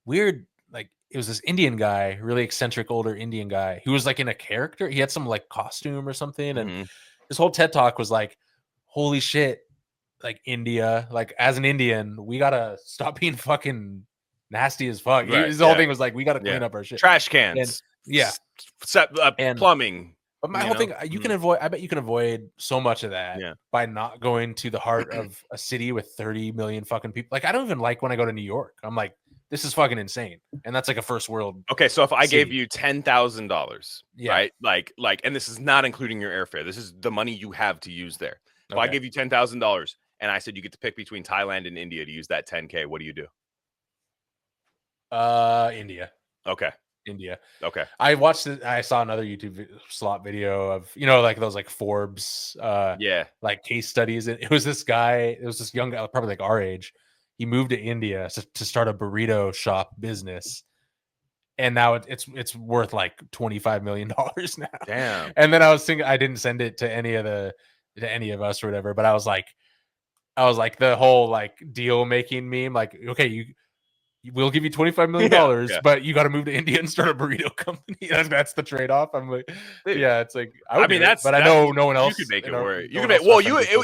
weird, like it was this Indian guy, really eccentric older Indian guy who was like in a character. He had some like costume or something. And this whole TED Talk was like, holy shit, like India, like as an Indian, we gotta stop being fucking nasty as fuck. Right, His whole thing was like, we gotta clean up our shit. Trash cans. And plumbing. But my whole thing, you can avoid. I bet you can avoid so much of that by not going to the heart of a city with 30 million fucking people. Like, I don't even like when I go to New York. I'm like, this is fucking insane, and that's like a first world. Okay, so if I gave you $10,000, right? Like, and this is not including your airfare. This is the money you have to use there. If I gave you $10,000 and I said you get to pick between Thailand and India to use that 10K, what do you do? India. Okay. India. Okay. I watched it. I saw another YouTube slot video of, like those like Forbes, like case studies. And it was this guy, it was this young guy, probably like our age. He moved to India to start a burrito shop business. And now it's worth like $25 million now. Damn. And then I was thinking, I didn't send it to any of us or whatever, but I was like the whole like deal making meme, like, okay, we'll give you $25 million, but you got to move to India and start a burrito company. That's the trade-off. I'm like, it's like, I mean, but I know no one else. You could make it work. You could make,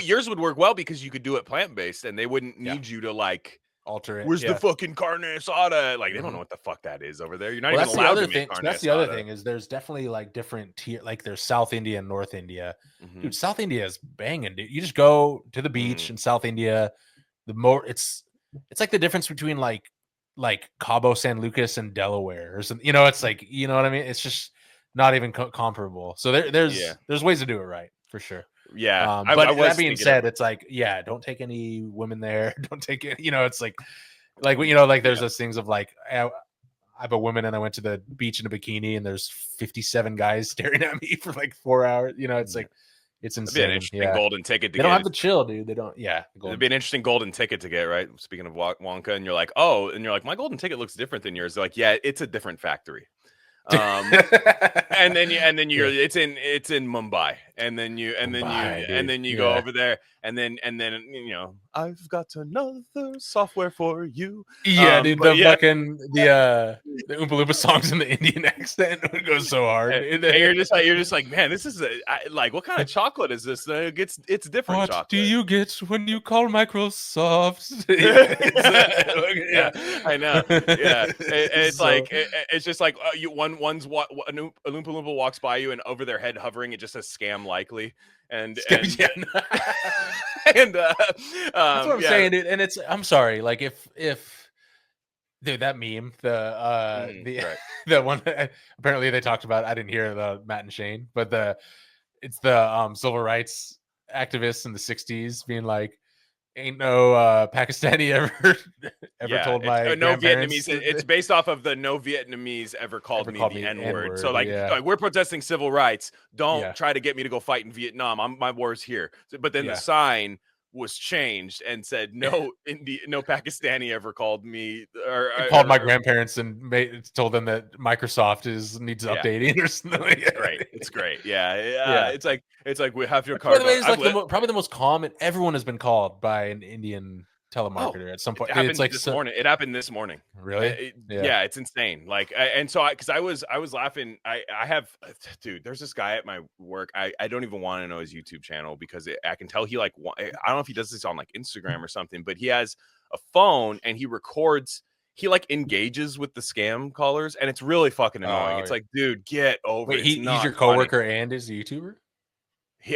yours would work well because you could do it plant-based and they wouldn't need you to like alter it. Where's the fucking carne asada? Like, they don't know what the fuck that is over there. You're not even allowed to make carne asada. That's the other thing is there's definitely like different tier, like there's South India and North India. Dude, South India is banging, dude. You just go to the beach in South India. It's like the difference between like Cabo San Lucas and Delaware or something. It's like, you know what I mean? It's just not even comparable. So there's ways to do it right for sure. Yeah. But that being said, it's like, don't take any women there. Don't take it. It's like there's those things of like, I'm a woman and I went to the beach in a bikini and there's 57 guys staring at me for like 4 hours. It's like, it's insane. It'd be an interesting golden ticket to get. They don't have to chill, dude. They don't. Yeah. It'd be an interesting golden ticket to get, right? Speaking of Wonka, and you're like, oh, and you're like, my golden ticket looks different than yours. They're like, yeah, it's a different factory. And then it's in Mumbai, and then you go over there, and then I've got another software for you. Yeah, dude, fucking the Oompa Loompa songs in the Indian accent, it goes so hard. And you're just like, man, this is like, what kind of chocolate is this? It's different. What chocolate. Do you get when you call Microsoft? Yeah, I know. Yeah, it's so, like it's just like an Oompa Loompa walks by you, and over their head hovering, it just says "scam likely." And that's what I'm saying, dude. And I'm sorry, like if dude, that meme, the one apparently they talked about, I didn't hear the Matt and Shane, but it's the civil rights activists in the 60s being like, ain't no Pakistani ever told my no Vietnamese. It's based off of the no Vietnamese ever called me the N-word. So like we're protesting civil rights. Don't try to get me to go fight in Vietnam. My war's here. But then the sign was changed and said no Pakistani ever called me or called my grandparents and told them that Microsoft needs updating or something. It's great. Yeah. It's like we have your card. By the way, it's like probably the most common. Everyone has been called by an Indian telemarketer at some point. It's like this morning. It happened this morning. Really? Yeah, it's insane. Like, because I was laughing. I have, dude. There's this guy at my work. I don't even want to know his YouTube channel because I can tell he like, I don't know if he does this on like Instagram or something, but he has a phone and he records. He like engages with the scam callers, and it's really fucking annoying. It's like, dude, get over it. He's your coworker and is a YouTuber. He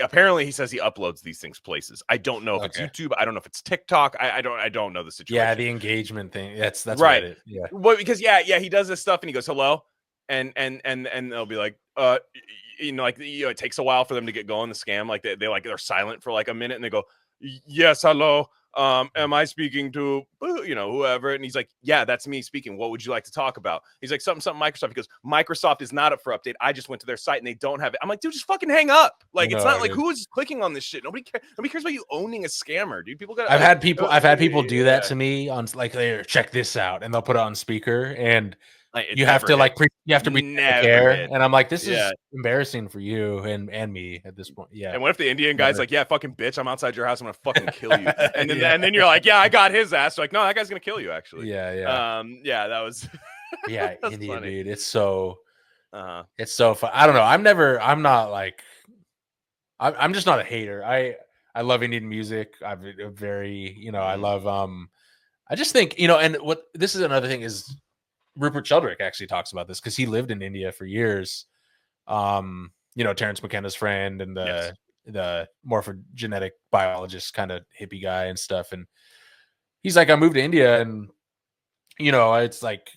says he uploads these things places. I don't know if it's YouTube. I don't know if it's TikTok. I don't know the situation. Yeah, the engagement thing. That's right. Yeah. Well, because he does this stuff and he goes hello, and they'll be like, it takes a while for them to get going. The scam, like they're silent for like a minute and they go, yes, hello. Am I speaking to? whoever. And he's like, yeah, that's me speaking. What would you like to talk about? He's like, something Microsoft. He goes, Microsoft is not up for update. I just went to their site and they don't have it. I'm like, dude, just fucking hang up. Like, it's not like who is clicking on this shit. Nobody cares about you owning a scammer, dude. People got. I've had people do that to me on like, check this out, and they'll put it on speaker, and you have to pretend to care, and I'm like, this is embarrassing for you and me at this point. Yeah. And what if the Indian guy's like, yeah, fucking bitch, I'm outside your house, I'm gonna fucking kill you. And then you're like, yeah, I got his ass. Like, no, that guy's gonna kill you. Actually. Yeah. That was. Yeah, Indian funny. Dude, it's so. It's so fun. I don't know. I'm not like. I'm just not a hater. I love Indian music. I'm very, I love. I just think, and what this is another thing is. Rupert Sheldrake actually talks about this because he lived in India for years. Terrence McKenna's friend and the morphogenetic biologist kind of hippie guy and stuff. And he's like, I moved to India and, it's like,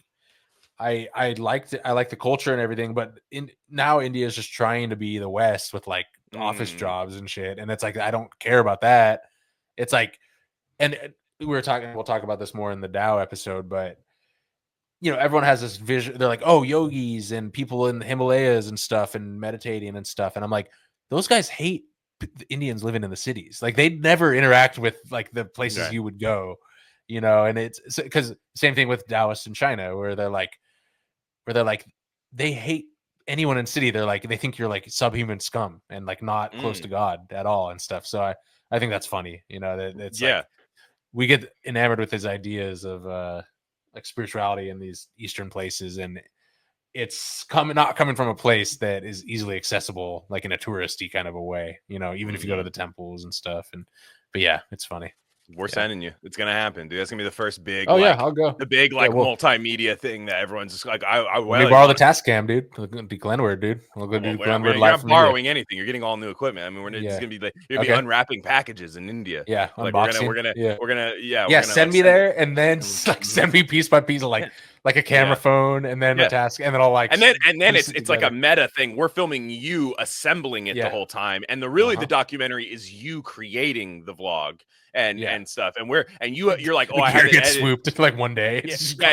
I like the culture and everything, but now India is just trying to be the West with like office jobs and shit. And it's like, I don't care about that. It's like, and we'll talk about this more in the Dow episode, but everyone has this vision. They're like, oh, yogis and people in the Himalayas and stuff and meditating and stuff. And I'm like, those guys hate the Indians living in the cities. Like they never interact with like the places you would go, and it's because same thing with Taoists in China where they're like, they hate anyone in city. They're like, they think you're like subhuman scum and like not close to God at all and stuff. So I think that's funny, that it's like, we get enamored with his ideas of, like spirituality in these Eastern places, and it's not coming from a place that is easily accessible, like in a touristy kind of a way, even if you go to the temples and stuff. But yeah, it's funny. We're sending you. It's gonna happen, dude. That's gonna be the first big. I'll go. The big multimedia thing that everyone's just like, I borrow the task cam, dude. Be Glenward, dude. We'll go do Glenward live. You're not borrowing anything. You're getting all new equipment. I mean, it's gonna be like you're gonna be unwrapping packages in India. Yeah, like unboxing. we're gonna send me there and then like send me piece by piece of like a camera phone and then a task and then I'll like and then it's like a meta thing. We're filming you assembling it the whole time, and the documentary is you creating the vlog and stuff, and you're like, oh, I have it swooped like one day.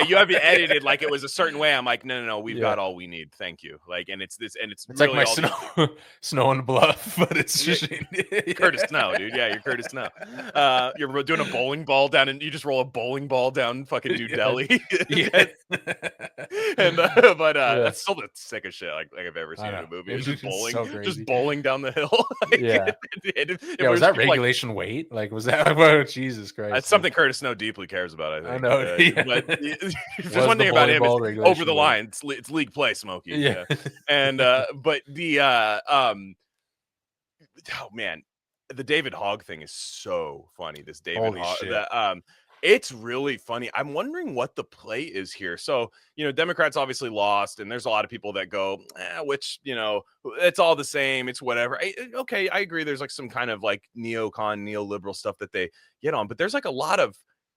You have it edited like it was a certain way. I'm like, no, we've got all we need, thank you. Like, and it's really like my snow and bluff, but it's just Curtis Snow, dude. Yeah, you're Curtis Snow. You're doing a bowling ball down, and you just roll a bowling ball down fucking New Delhi. That's still the sickest shit like I've ever seen in a movie. It's just bowling, just bowling down the hill. Was that regulation weight? Like, was that? Oh, Jesus Christ! That's something Curtis Snow deeply cares about. I think. I know. But there's one thing about him: is over the line. It's league play, Smokey. Yeah. And but the oh man, the David Hogg thing is so funny. This David Hogg. It's really funny. I'm wondering what the play is here. So, Democrats obviously lost, and there's a lot of people that go, which, it's all the same. It's whatever. Okay, I agree. There's like some kind of like neoliberal stuff that they get on, but there's like a lot of,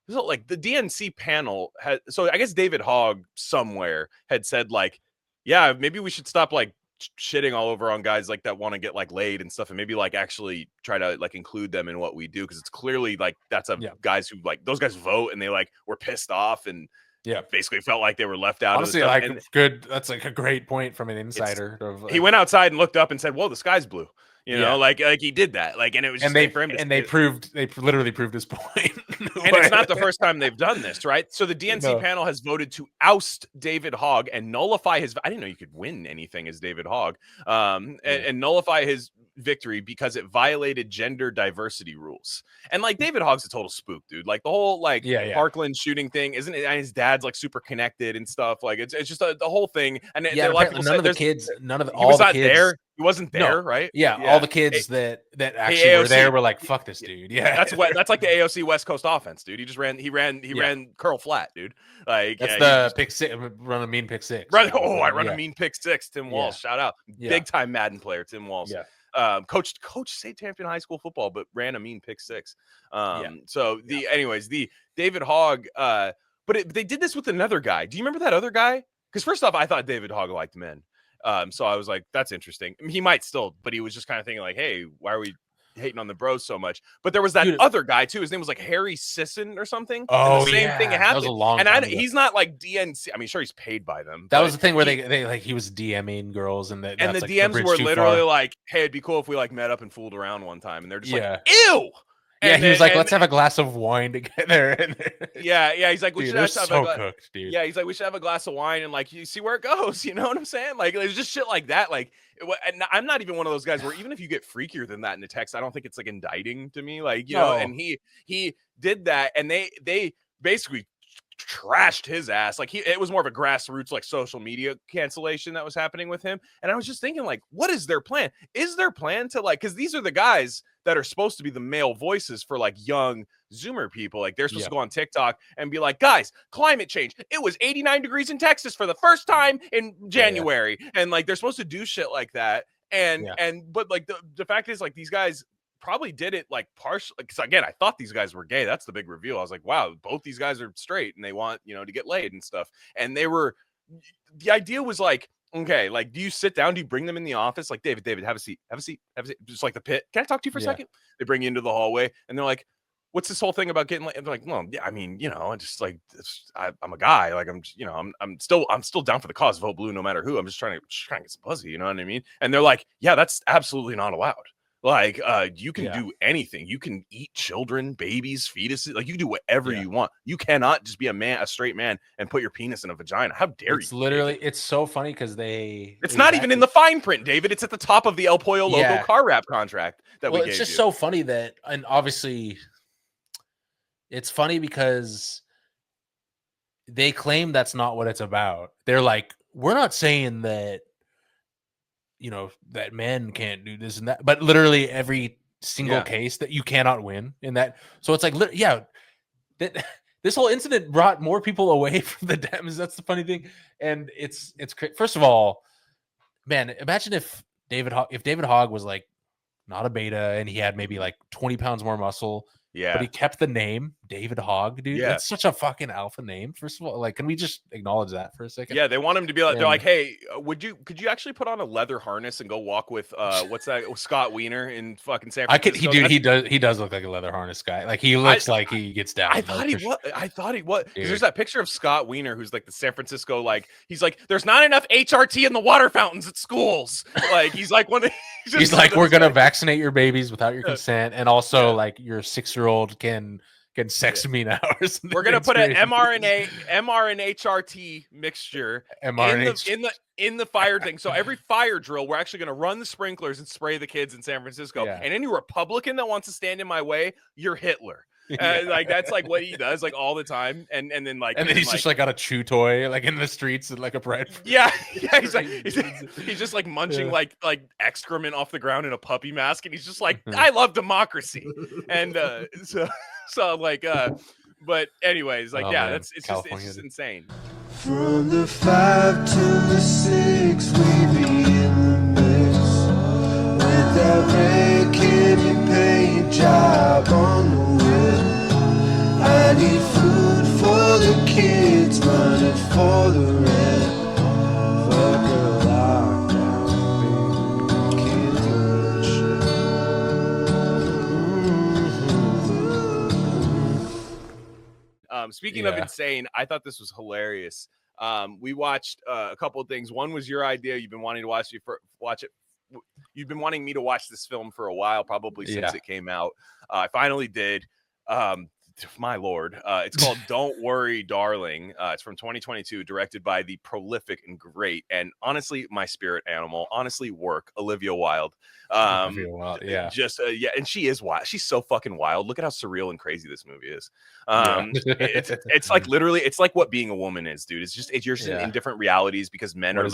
like the DNC panel had, so I guess David Hogg somewhere had said like, yeah, maybe we should stop like shitting all over on guys like that want to get like laid and stuff, and maybe like actually try to like include them in what we do, because it's clearly like that's guys who like those guys vote and they like were pissed off and basically felt like they were left out. Honestly, of like good. That's like a great point from an insider. He went outside and looked up and said, "Whoa, the sky's blue." Like he did that. Like, and it was just they literally proved his point. And it's not the first time they've done this, right? So the DNC panel has voted to oust David Hogg and nullify his. I didn't know you could win anything as David Hogg, and nullify his victory because it violated gender diversity rules. And like David Hogg's a total spook, dude. Like the whole Parkland shooting thing, isn't it? And his dad's like super connected and stuff. Like it's just the whole thing. And a lot of people none of the kids. There. He wasn't there, right? Yeah, all the kids that actually were there were like, "Fuck this dude." Yeah, that's like the AOC West Coast offense, dude. He just ran. He ran curl flat, dude. Like that's the pick six. Run a mean pick six. I run a mean pick six. Tim Walsh, shout out, big time Madden player, Tim Walsh. Yeah. Coached state champion high school football, but ran a mean pick six. So the David Hogg. But they did this with another guy. Do you remember that other guy? Because first off, I thought David Hogg liked men. So I was like, that's interesting. I mean, he might still, but he was just kind of thinking like, hey, why are we hating on the bros so much. But there was that other guy too. His name was like Harry Sisson or something. Oh, and the same thing happened. That was a long and time he's not like DNC. I mean, sure, he's paid by them. That was the thing where they like he was DMing girls, and the like, DMs were literally like, "Hey, it'd be cool if we like met up and fooled around one time." And they're just like, "Ew." Yeah, he was like, "Let's have a glass of wine together." Yeah. He's like, "We should have cooked, dude." Yeah, he's like, "We should have a glass of wine and like you see where it goes." You know what I'm saying? Like, there's just shit like that. Like, and I'm not even one of those guys where even if you get freakier than that in the text, I don't think it's like indicting to me. Like, you know, and he did that, and they basically trashed his ass. Like it was more of a grassroots like social media cancellation that was happening with him. And I was just thinking, like, what is their plan? Is their plan to like, because these are the guys that are supposed to be the male voices for like young Zoomer people. Like they're supposed to go on TikTok and be like, guys, climate change. It was 89 degrees in Texas for the first time in January. And like they're supposed to do shit like that. But like the fact is, like, these guys probably did it like partially because again, I thought these guys were gay. That's the big reveal. I was like, wow, both these guys are straight and they want, you know, to get laid and stuff. And the idea was like, okay, like, do you sit down? Do you bring them in the office? Like, David, have a seat. Just like the Pitt. Can I talk to you for a second? They bring you into the hallway and they're like, what's this whole thing about getting laid? And they're like, well, yeah, I mean, you know, just like, I'm a guy. Like, I'm still down for the cause. Vote blue, no matter who. I'm just trying to get some pussy. You know what I mean? And they're like, yeah, that's absolutely not allowed. Like, you can do anything. You can eat children, babies, fetuses. Like, you can do whatever you want. You cannot just be a straight man, and put your penis in a vagina. How dare you? It's literally, it's so funny because it's not even in the fine print, David. It's at the top of the El Pollo Loco car wrap contract that we gave you. It's just so funny that, and obviously, it's funny because they claim that's not what it's about. They're like, we're not saying that, you know, that men can't do this and that, but literally every single case that you cannot win in that. So it's like, that this whole incident brought more people away from the Dems. That's the funny thing. And it's first of all, man, imagine if David Hogg was like not a beta and he had maybe like 20 pounds more muscle. Yeah, but he kept the name David Hogg, dude. Yeah, that's such a fucking alpha name. First of all, like, can we just acknowledge that for a second? Yeah, they want him to be like, they're like, hey, could you actually put on a leather harness and go walk with what's that, Scott Wiener in fucking San Francisco? He does look like a leather harness guy. Like he looks like he gets down. I thought he was. There's that picture of Scott Wiener who's like the San Francisco, like, he's like, there's not enough HRT in the water fountains at schools. Like he's like he's like, we're gonna vaccinate your babies without your consent, and also like your 6-year-old can sex me now. We're gonna put an mRNA-HRT mixture in the fire thing. So every fire drill, we're actually gonna run the sprinklers and spray the kids in San Francisco. Yeah. And any Republican that wants to stand in my way, you're Hitler. Like that's like what he does, like all the time. And then he's just like got a chew toy like in the streets and like a bread. Yeah. He's like he's just like munching like excrement off the ground in a puppy mask, and he's just like, I love democracy. And so like but anyways, like it's just insane. From the 5 to the 6, we be in the mix with that red candy paint job on the whip. I need food for the kids, money for the rent. Fuck a lockdown, baby, kids rich. Speaking of insane, I thought this was hilarious. We watched a couple of things. One was your idea. You've been wanting to watch it. You've been wanting me to watch this film for a while, probably since it came out. I finally did. My Lord. It's called Don't Worry, Darling. It's from 2022, directed by the prolific and great, and honestly, my spirit animal, work, Olivia Wilde. And she is wild. She's so fucking wild. Look at how surreal and crazy this movie is. It's like literally, it's like what being a woman is, dude. It's just you're just in different realities because men are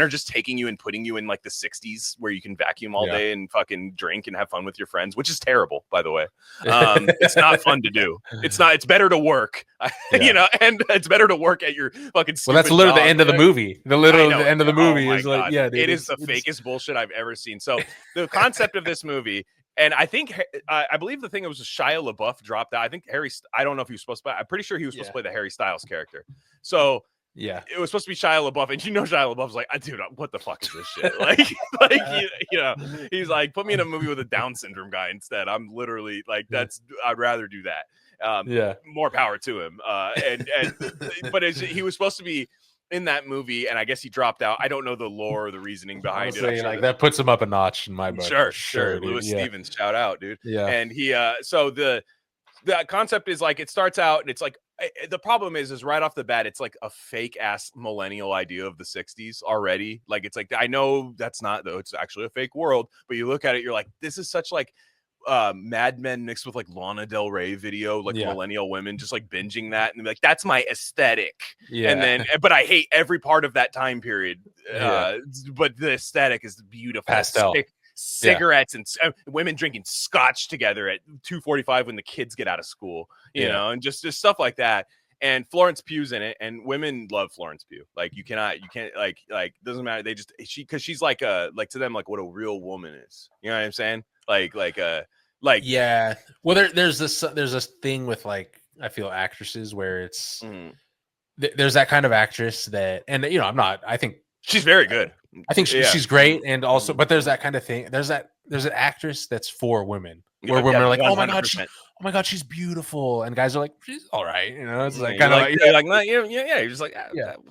just taking you and putting you in like the 60s where you can vacuum all day and fucking drink and have fun with your friends, which is terrible, by the way. It's not fun to do. It's better to work, you know, and it's better to work at your fucking well, that's literally the end of the movie. The end of the movie is like, dude, it is the fakest bullshit I've ever seen. So the concept of this movie, and I think I believe the thing it was Shia LaBeouf dropped out. I think I don't know if he was supposed to, but I'm pretty sure he was supposed to play the Harry Styles character. So Yeah, it was supposed to be Shia LaBeouf, and Shia LaBeouf's like, dude, what the fuck is this shit? Like, he's like, put me in a movie with a Down syndrome guy instead. I'm literally like, I'd rather do that. More power to him. But he was supposed to be in that movie, and I guess he dropped out. I don't know the lore or the reasoning behind it. Like that puts him up a notch in my book. Sure. Louis Stevens, shout out, dude. Yeah, and he, so the concept is like, it starts out and it's like, the problem is right off the bat, it's like a fake ass millennial idea of the 60s already. Like, it's like, I know that's not, though, it's actually a fake world, but you look at it, you're like, this is such like Mad Men mixed with like Lana Del Rey video, like millennial women just like binging that, and like, that's my aesthetic. And then, but I hate every part of that time period. But the aesthetic is beautiful. Pastel. Cigarettes and women drinking scotch together at 2:45 when the kids get out of school, you know, and just stuff like that. And Florence Pugh's in it, and women love Florence Pugh. Like, you can't like doesn't matter. They just because she's like to them like what a real woman is. You know what I'm saying? Yeah. Well, there's this thing with like, I feel actresses where it's there's that kind of actress that, and I think she's very good. I think she's great, and also, but there's that kind of thing. There's an actress that's for women, where women are like, 100%. oh my god, she's beautiful, and guys are like, she's all right, It's like kind of like, you're just like,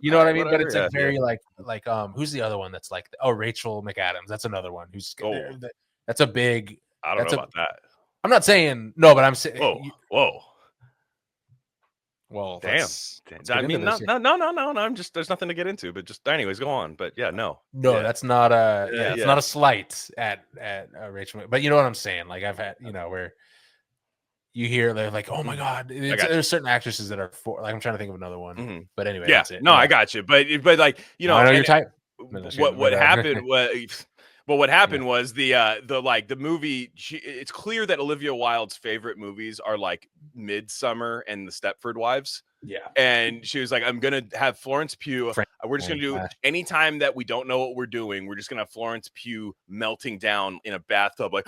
you know what I mean? But it's like very like who's the other one that's like, Rachel McAdams? That's another one who's that's a big. I don't know about that. I'm not saying no, but I'm saying whoa. Well, damn. I mean, no. I'm just, there's nothing to get into, but just anyways, go on. But no, that's not it's not a slight at Rachel, but you know what I'm saying? Like, I've had, where you hear they're like, oh my god, there's certain actresses that are for, like, I'm trying to think of another one, but anyway, that's it. No, I got you, but like, I know your type. What happened was. Well, what happened was the movie. It's clear that Olivia Wilde's favorite movies are like Midsummer and The Stepford Wives. Yeah, and she was like, "I'm gonna have Florence Pugh. We're just gonna do anytime that we don't know what we're doing. We're just gonna have Florence Pugh melting down in a bathtub, like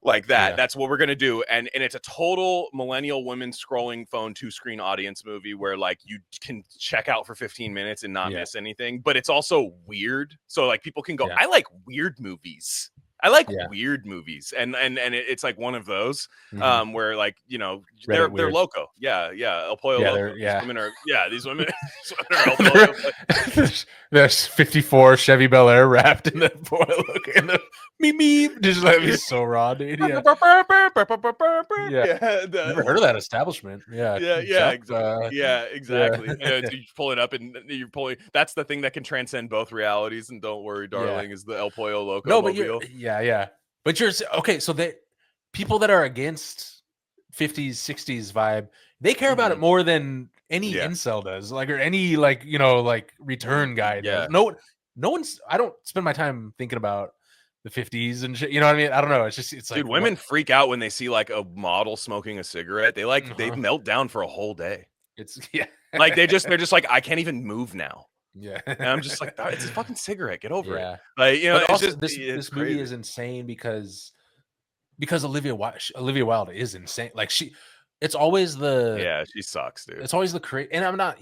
like that. Yeah. That's what we're gonna do. And it's a total millennial women scrolling phone 2-screen audience movie where like you can check out for 15 minutes and not miss anything. But it's also weird, so like people can go, I like weird movies. I like weird movies, and it's like one of those where like they're loco, El Pollo Loco. These women are El Pollo. There's 54 Chevy Bel Air wrapped in the Pollo Loco, and the meep, just let me so raw, dude. Never heard of that establishment. Exactly. You pull it up and you're pulling. That's the thing that can transcend both realities. And don't worry, darling, is the El Pollo Loco. No, but but you're okay. So that people that are against 50s, 60s vibe, they care about it more than any incel does, like, or any like return guy does. No one's. I don't spend my time thinking about the 50s and shit. You know what I mean? I don't know. It's just, it's like, dude, women freak out when they see like a model smoking a cigarette. They like they melt down for a whole day. It's like they're just like, I can't even move now. Yeah, and I'm just like, it's a fucking cigarette. Get over it. Like, but also, this movie is insane because Olivia Wilde is insane. Like, it's always she sucks, dude. It's always the and I'm not,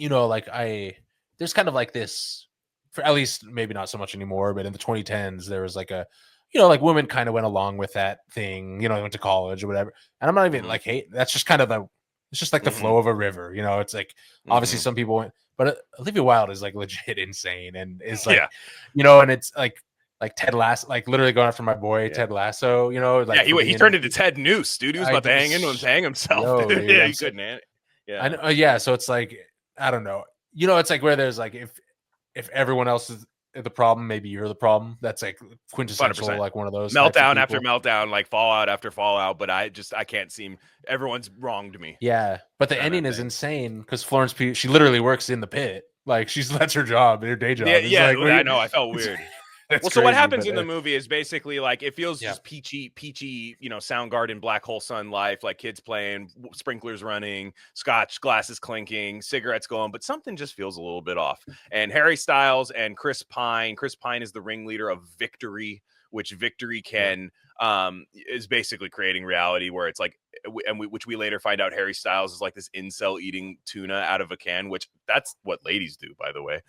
there's kind of like this, for at least maybe not so much anymore, but in the 2010s there was like a, like women kind of went along with that thing, they went to college or whatever. And I'm not even like, hey, that's just kind of it's just like the flow of a river, it's like, obviously some people went, but Olivia Wilde is like legit insane and is like, and it's like Ted Lasso, like literally going after my boy Ted Lasso, like he turned into Ted Noose, dude. He was about to hang into him, hang himself. Dude. Yeah, he couldn't. I know, so it's like, I don't know, it's like where there's like, if everyone else is the problem, maybe you're the problem. That's like quintessential, 100%. Like one of those meltdown after meltdown, like fallout after fallout. But I can't seem, everyone's wronged me. Yeah, but the ending is insane because Florence Pugh, she literally works in the pit. Like, that's her job, her day job. Yeah, like, I know. I felt weird. So what happens in the movie is basically like, it feels just peachy, Soundgarden, Black Hole Sun life, like kids playing, sprinklers running, scotch glasses clinking, cigarettes going, but something just feels a little bit off. And Harry Styles and Chris Pine is the ringleader of Victory, which Victory can is basically creating reality where it's like, which we later find out Harry Styles is like this incel eating tuna out of a can, which that's what ladies do, by the way.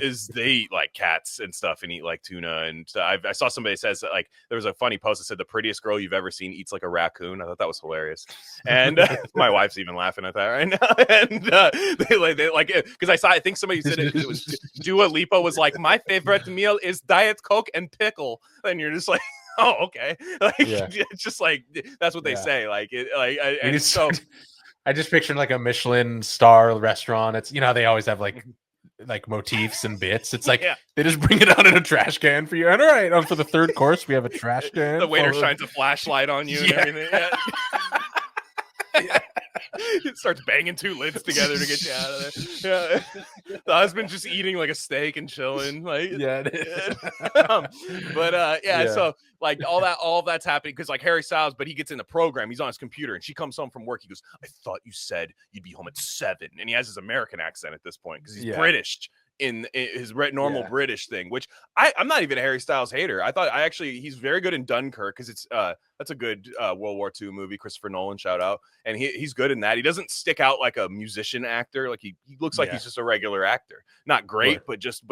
Is they eat like cats and stuff and eat like tuna. And I saw somebody says that, like, there was a funny post that said the prettiest girl you've ever seen eats like a raccoon. I thought that was hilarious. And my wife's even laughing at that right now. And they like because I think somebody said it because it was Dua Lipa was like, my favorite meal is Diet Coke and pickle. And you're just like, oh, okay. Like, it's just like that's what they say. Like, and so I just pictured like a Michelin star restaurant. It's, you know, they always have like motifs and bits. It's like they just bring it out in a trash can for you. And all right, for the third course, we have a trash can. The waiter shines a flashlight on you and everything. It starts banging two lids together to get you out of there. The husband just eating like a steak and chilling. Like, so like all of that's happening because like Harry Styles, but he gets in the program. He's on his computer and she comes home from work. He goes, I thought you said you'd be home at 7. And he has his American accent at this point because he's British. In his normal British thing, which I'm not even a Harry Styles hater. He's very good in Dunkirk because it's that's a good World War II movie. Christopher Nolan, shout out, and he's good in that. He doesn't stick out like a musician actor. Like he looks like he's just a regular actor. Not great, but just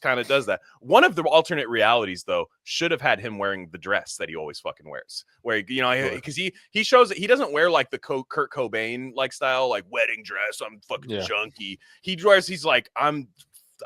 kind of does that. One of the alternate realities though should have had him wearing the dress that he always fucking wears, where because he shows that he doesn't wear like the Kurt Cobain like style, like wedding dress. I'm fucking junky. He's like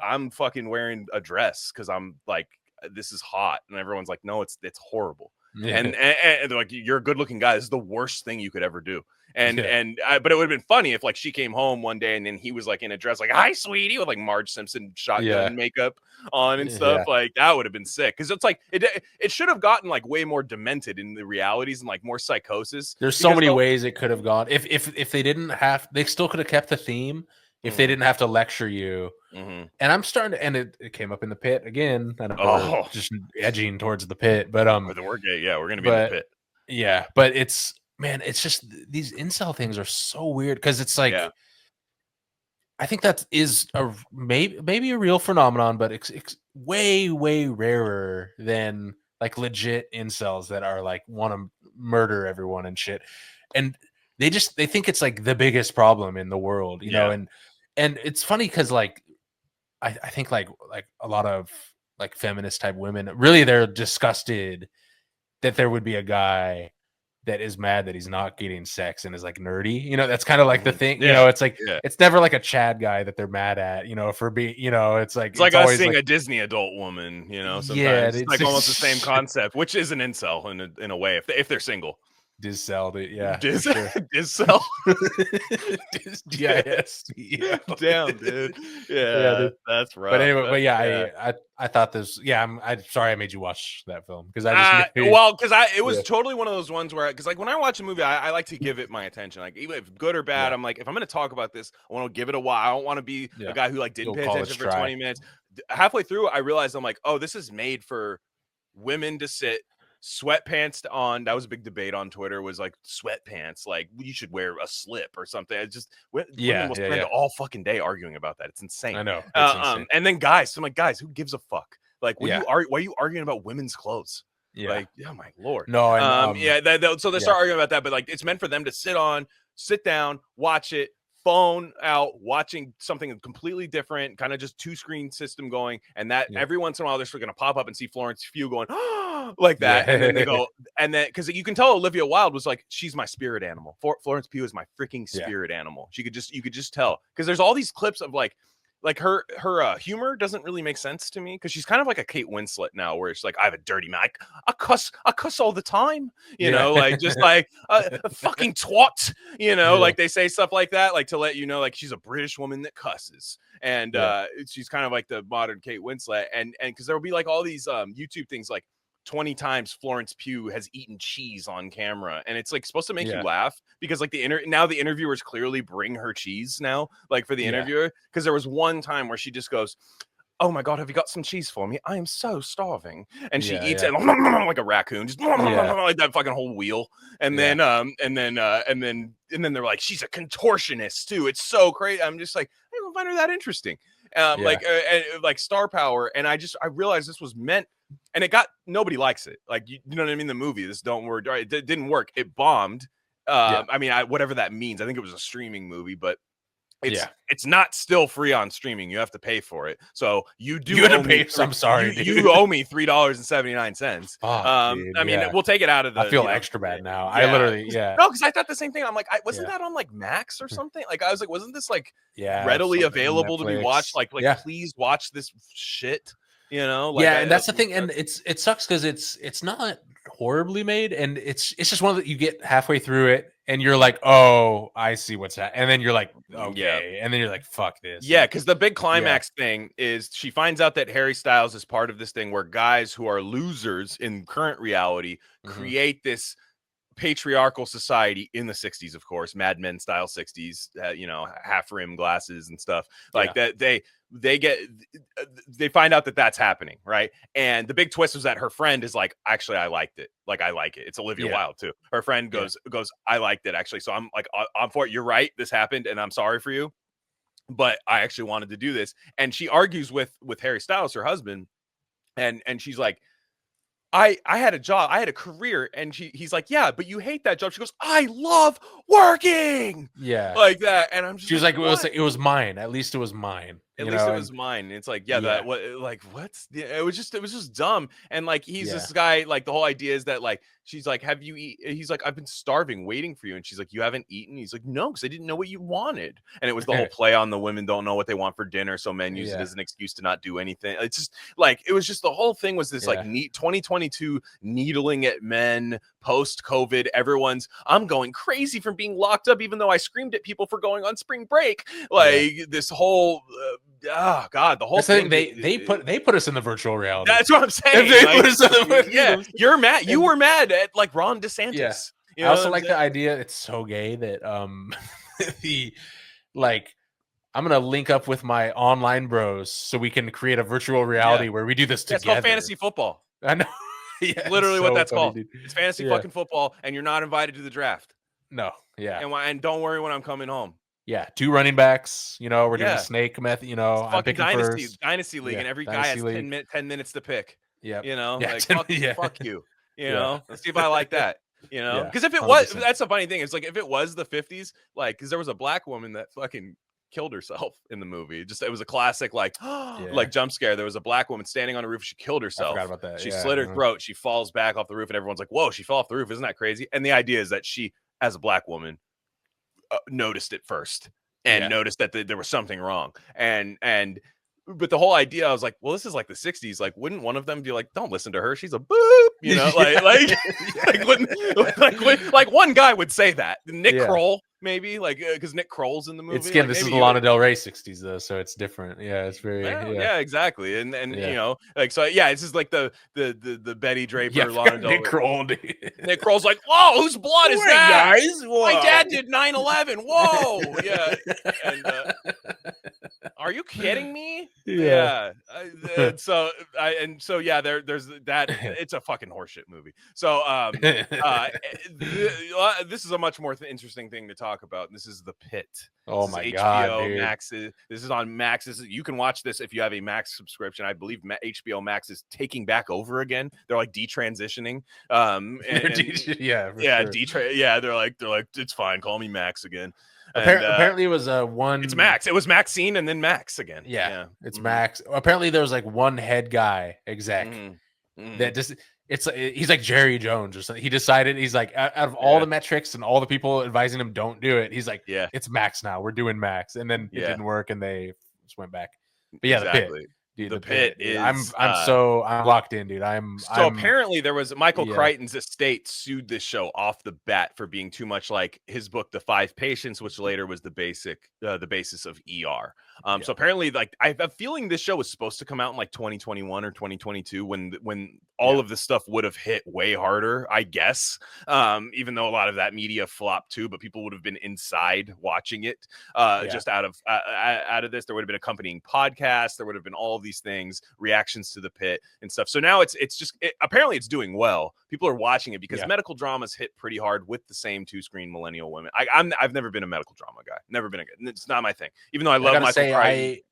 I'm fucking wearing a dress because I'm like, this is hot, and everyone's like, no, it's horrible. And they're like, you're a good looking guy. This is the worst thing you could ever do. But it would have been funny if like she came home one day and then he was like in a dress like, hi sweetie, with like Marge Simpson shotgun makeup on and stuff. Like that would have been sick because it's like it should have gotten like way more demented in the realities and like more psychosis. There's so many ways it could have gone if they didn't have, they still could have kept the theme if they didn't have to lecture you. And I'm starting to, and it came up in the pit again. And we're just edging towards the pit, but we're gonna be in the pit. Yeah, but it's, man, it's just these incel things are so weird because it's like, I think that is maybe a real phenomenon, but it's way rarer than like legit incels that are like want to murder everyone and shit, and they think it's like the biggest problem in the world, you know, and it's funny because like I think like a lot of like feminist type women really they're disgusted that there would be a guy that is mad that he's not getting sex and is like nerdy, you know. That's kind of like the thing, you know. It's like it's never like a Chad guy that they're mad at, you know, for being, you know. It's like us seeing a Disney adult woman, you know. Sometimes it's like almost the same concept, which is an incel in a way if they're single. Diz-cell, Diz-cell. D-I-S. Damn, dude. Yeah, that's right. But anyway, I thought this. Yeah, I'm sorry I made you watch that film because it was totally one of those ones where because like when I watch a movie, I like to give it my attention. Like even if good or bad, I'm like, if I'm going to talk about this, I want to give it a while. I don't want to be a guy who like didn't pay attention for 20 minutes. Halfway through, I realized I'm like, oh, this is made for women to sit. Sweatpants on. That was a big debate on Twitter. Was like sweatpants, like you should wear a slip or something. It's just women will spend all fucking day arguing about that. It's insane. I know. Insane. And then guys, I'm like, guys, who gives a fuck? Like, why are you arguing about women's clothes? Like, oh my lord. No. So they start arguing about that, but like, it's meant for them to sit down, watch it. Phone out, watching something completely different, kind of just 2-screen system going, and that every once in a while they're still gonna pop up and see Florence Pugh going like that, and then they go, and then because you can tell Olivia Wilde was like, she's my spirit animal. Florence Pugh is my freaking spirit animal. You could just tell because there's all these clips of like her humor doesn't really make sense to me because she's kind of like a Kate Winslet now, where it's like, I have a dirty mouth, I cuss all the time, you know, like just like a fucking twat, you know, like they say stuff like that, like to let you know, like she's a British woman that cusses, and she's kind of like the modern Kate Winslet, and because there will be like all these YouTube things like 20 times Florence Pugh has eaten cheese on camera, and it's like supposed to make you laugh because like the interviewers clearly bring her cheese now, like for the interviewer, because there was one time where she just goes, oh my god, have you got some cheese for me? I am so starving, and she eats it like a raccoon, just like that fucking whole wheel, and then they're like, she's a contortionist too. It's so crazy. I'm just like, I don't find her that interesting. Like star power, and I realized this was meant and it got nobody likes it. Like you know what I mean? The movie, this don't work. It didn't work. It bombed. I mean, whatever that means. I think it was a streaming movie, but it's not still free on streaming. You have to pay for it. So you have to pay. I'm sorry, dude. You owe me $3.79. I mean, we'll take it out of the. I feel extra bad now. I literally, no, because I thought the same thing. I'm like, wasn't that on like Max or something? Like, I was like, wasn't this like readily available to be watched? Like, please watch this shit. You know, like, and that's the thing, and it sucks because it's not horribly made, and it's just one that you get halfway through it, and you're like, oh, I see what's that, and then you're like, okay, and then you're like, fuck this, because the big climax thing is she finds out that Harry Styles is part of this thing where guys who are losers in current reality create this patriarchal society in the 60s, of course, Mad Men style 60s, you know, half rim glasses and stuff like that. They find out that that's happening, right? And the big twist was that her friend is like, actually, I liked it. Like, I like it. It's Olivia Wilde too. Her friend goes, I liked it actually. So I'm like, I'm for it. You're right. This happened, and I'm sorry for you, but I actually wanted to do this. And she argues with Harry Styles, her husband, and she's like, I had a job, I had a career, and he's like, yeah, but you hate that job. She goes, I love working, like that. And I'm just, she was like, it was mine. At least it was mine. At least it was mine. And it's like, that what, like, what's it was just dumb. And like, he's this guy, like the whole idea is that like, she's like, have you eaten? He's like, I've been starving waiting for you. And she's like, you haven't eaten? He's like, no, because I didn't know what you wanted. And it was the whole play on the women don't know what they want for dinner, so men use it as an excuse to not do anything. It's just like, it was just, the whole thing was this like 2022 needling at men post COVID. I'm going crazy from being locked up, even though I screamed at people for going on spring break. Like this whole oh god, the whole thing. They put us in the virtual reality. That's what I'm saying. You're mad. You were mad at like Ron DeSantis. I also like the idea. It's so gay that the like, I'm gonna link up with my online bros so we can create a virtual reality where we do this together. It's called fantasy football. I know. Literally what that's called. Dude. It's fantasy fucking football, and you're not invited to the draft. No. And don't worry when I'm coming home. 2 running backs. You know, we're doing a snake method. You know, I'm picking dynasty league, and every guy has 10 minutes to pick. Yeah, you know, like fuck you. You know, let's see if I like that. You know, because if it was, that's the funny thing. It's like if it was the 50s, like, because there was a black woman that fucking killed herself in the movie. It was a classic like like jump scare. There was a black woman standing on a roof. She killed herself. I forgot about that. She slit her throat. She falls back off the roof, and everyone's like, "Whoa, she fell off the roof! Isn't that crazy?" And the idea is that she, as a black woman, noticed it first and noticed that there was something wrong. But the whole idea, I was like, well, this is like the 60s. Like, wouldn't one of them be like, don't listen to her, she's a boop, you know, like one guy would say that. Nick Kroll, maybe, like, because Nick Kroll's in the movie. It's again, this is the Lana Del Rey 60s though, so it's different. It's very exactly. And you know, like, so it's just like the Betty Draper, Lana Del Rey. Nick Kroll, dude. Nick Kroll's like, whoa, whose blood is that, guys? Whoa. My dad did 9/11. Whoa, and are you kidding me? There's that. It's a fucking horseshit movie. So this is a much more interesting thing to talk about. This is The Pitt. Oh my god, dude. Max. This is on Max. You can watch this if you have a Max subscription. I believe HBO Max is taking back over again. They're like detransitioning. They're like it's fine. Call me Max again. Apparently it was one. It's Max. It was Maxine and then Max again. It's Max. Apparently there was like one head guy exec that just. He's like Jerry Jones or something. He decided, he's like, out of all the metrics and all the people advising him don't do it, he's like, it's Max now. We're doing Max, and then it didn't work, and they just went back. But The Pit. Dude, the Pit is. I'm locked in, dude. Apparently there was Michael Crichton's estate sued this show off the bat for being too much like his book, The 5 Patients, which later was the basis of ER. So apparently, like, I have a feeling this show was supposed to come out in like 2021 or 2022 when all of this stuff would have hit way harder, I guess. Even though a lot of that media flopped too, but people would have been inside watching it. Just out of this, there would have been accompanying podcasts. There would have been all of these things, reactions to The Pit and stuff. So now apparently it's doing well. People are watching it because medical dramas hit pretty hard with the same 2-screen millennial women. I've never been a medical drama guy. Never been it's not my thing. Even though I love Michael Crichton.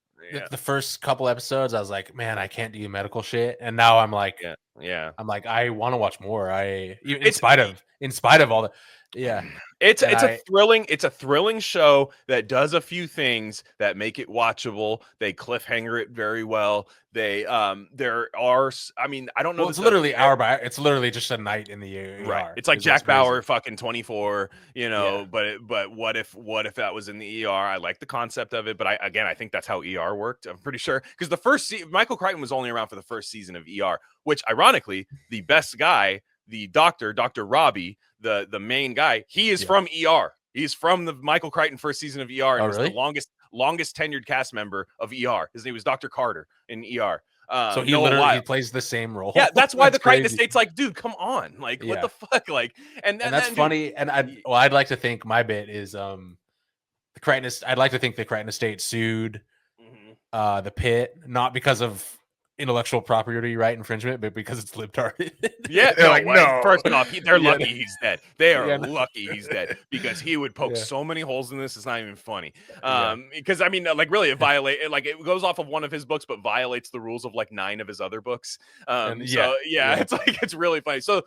the first couple episodes, I was like, man, I can't do medical shit, and now I'm like, I'm like, I want to watch more. In spite of all the, it's a thrilling show that does a few things that make it watchable. They cliffhanger it very well. They there are, I mean, I don't know. Well, it's literally it's literally just a night in the ER. Right. It's like Jack Bauer fucking 24, you know, but what if that was in the ER? I like the concept of it, but I think that's how ER worked. I'm pretty sure, because the first Michael Crichton was only around for the first season of ER, which ironically, the best guy, the Dr. Robbie, the main guy, he is from ER. He's from the Michael Crichton first season of ER. And was the longest tenured cast member of ER. His name was Dr. Carter in ER. So he literally plays the same role. Yeah, that's why the Crichton Estate's like, dude, come on, like, what the fuck, like, and that's funny. And I'd like to think my bit is the Crichton. I'd like to think the Crichton Estate sued the Pitt, not because of intellectual property right infringement, but because it's libtarded. No. First off, they're lucky he's dead. They are lucky he's dead, because he would poke so many holes in this. It's not even funny. Because I mean, like, really, it goes off of one of his books, but violates the rules of like 9 of his other books. It's like, it's really funny. So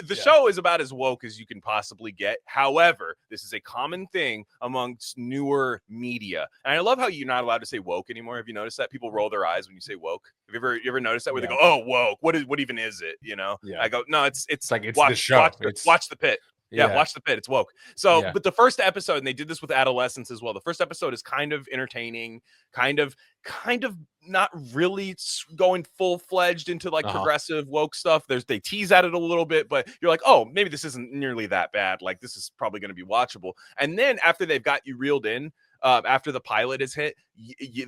the show is about as woke as you can possibly get. However, this is a common thing amongst newer media. And I love how you're not allowed to say woke anymore. Have you noticed that? People roll their eyes when you say woke. Have you ever noticed that, where they go, "Oh, woke. What even is it?" You know? I go, "No, it's like, it's the show. Watch the Pit." Watch the Pit. It's woke. So, but the first episode, and they did this with adolescents as well. The first episode is kind of entertaining, kind of not really going full-fledged into like progressive woke stuff. They tease at it a little bit, but you're like, oh, maybe this isn't nearly that bad. Like, this is probably going to be watchable. And then after they've got you reeled in, after the pilot is hit,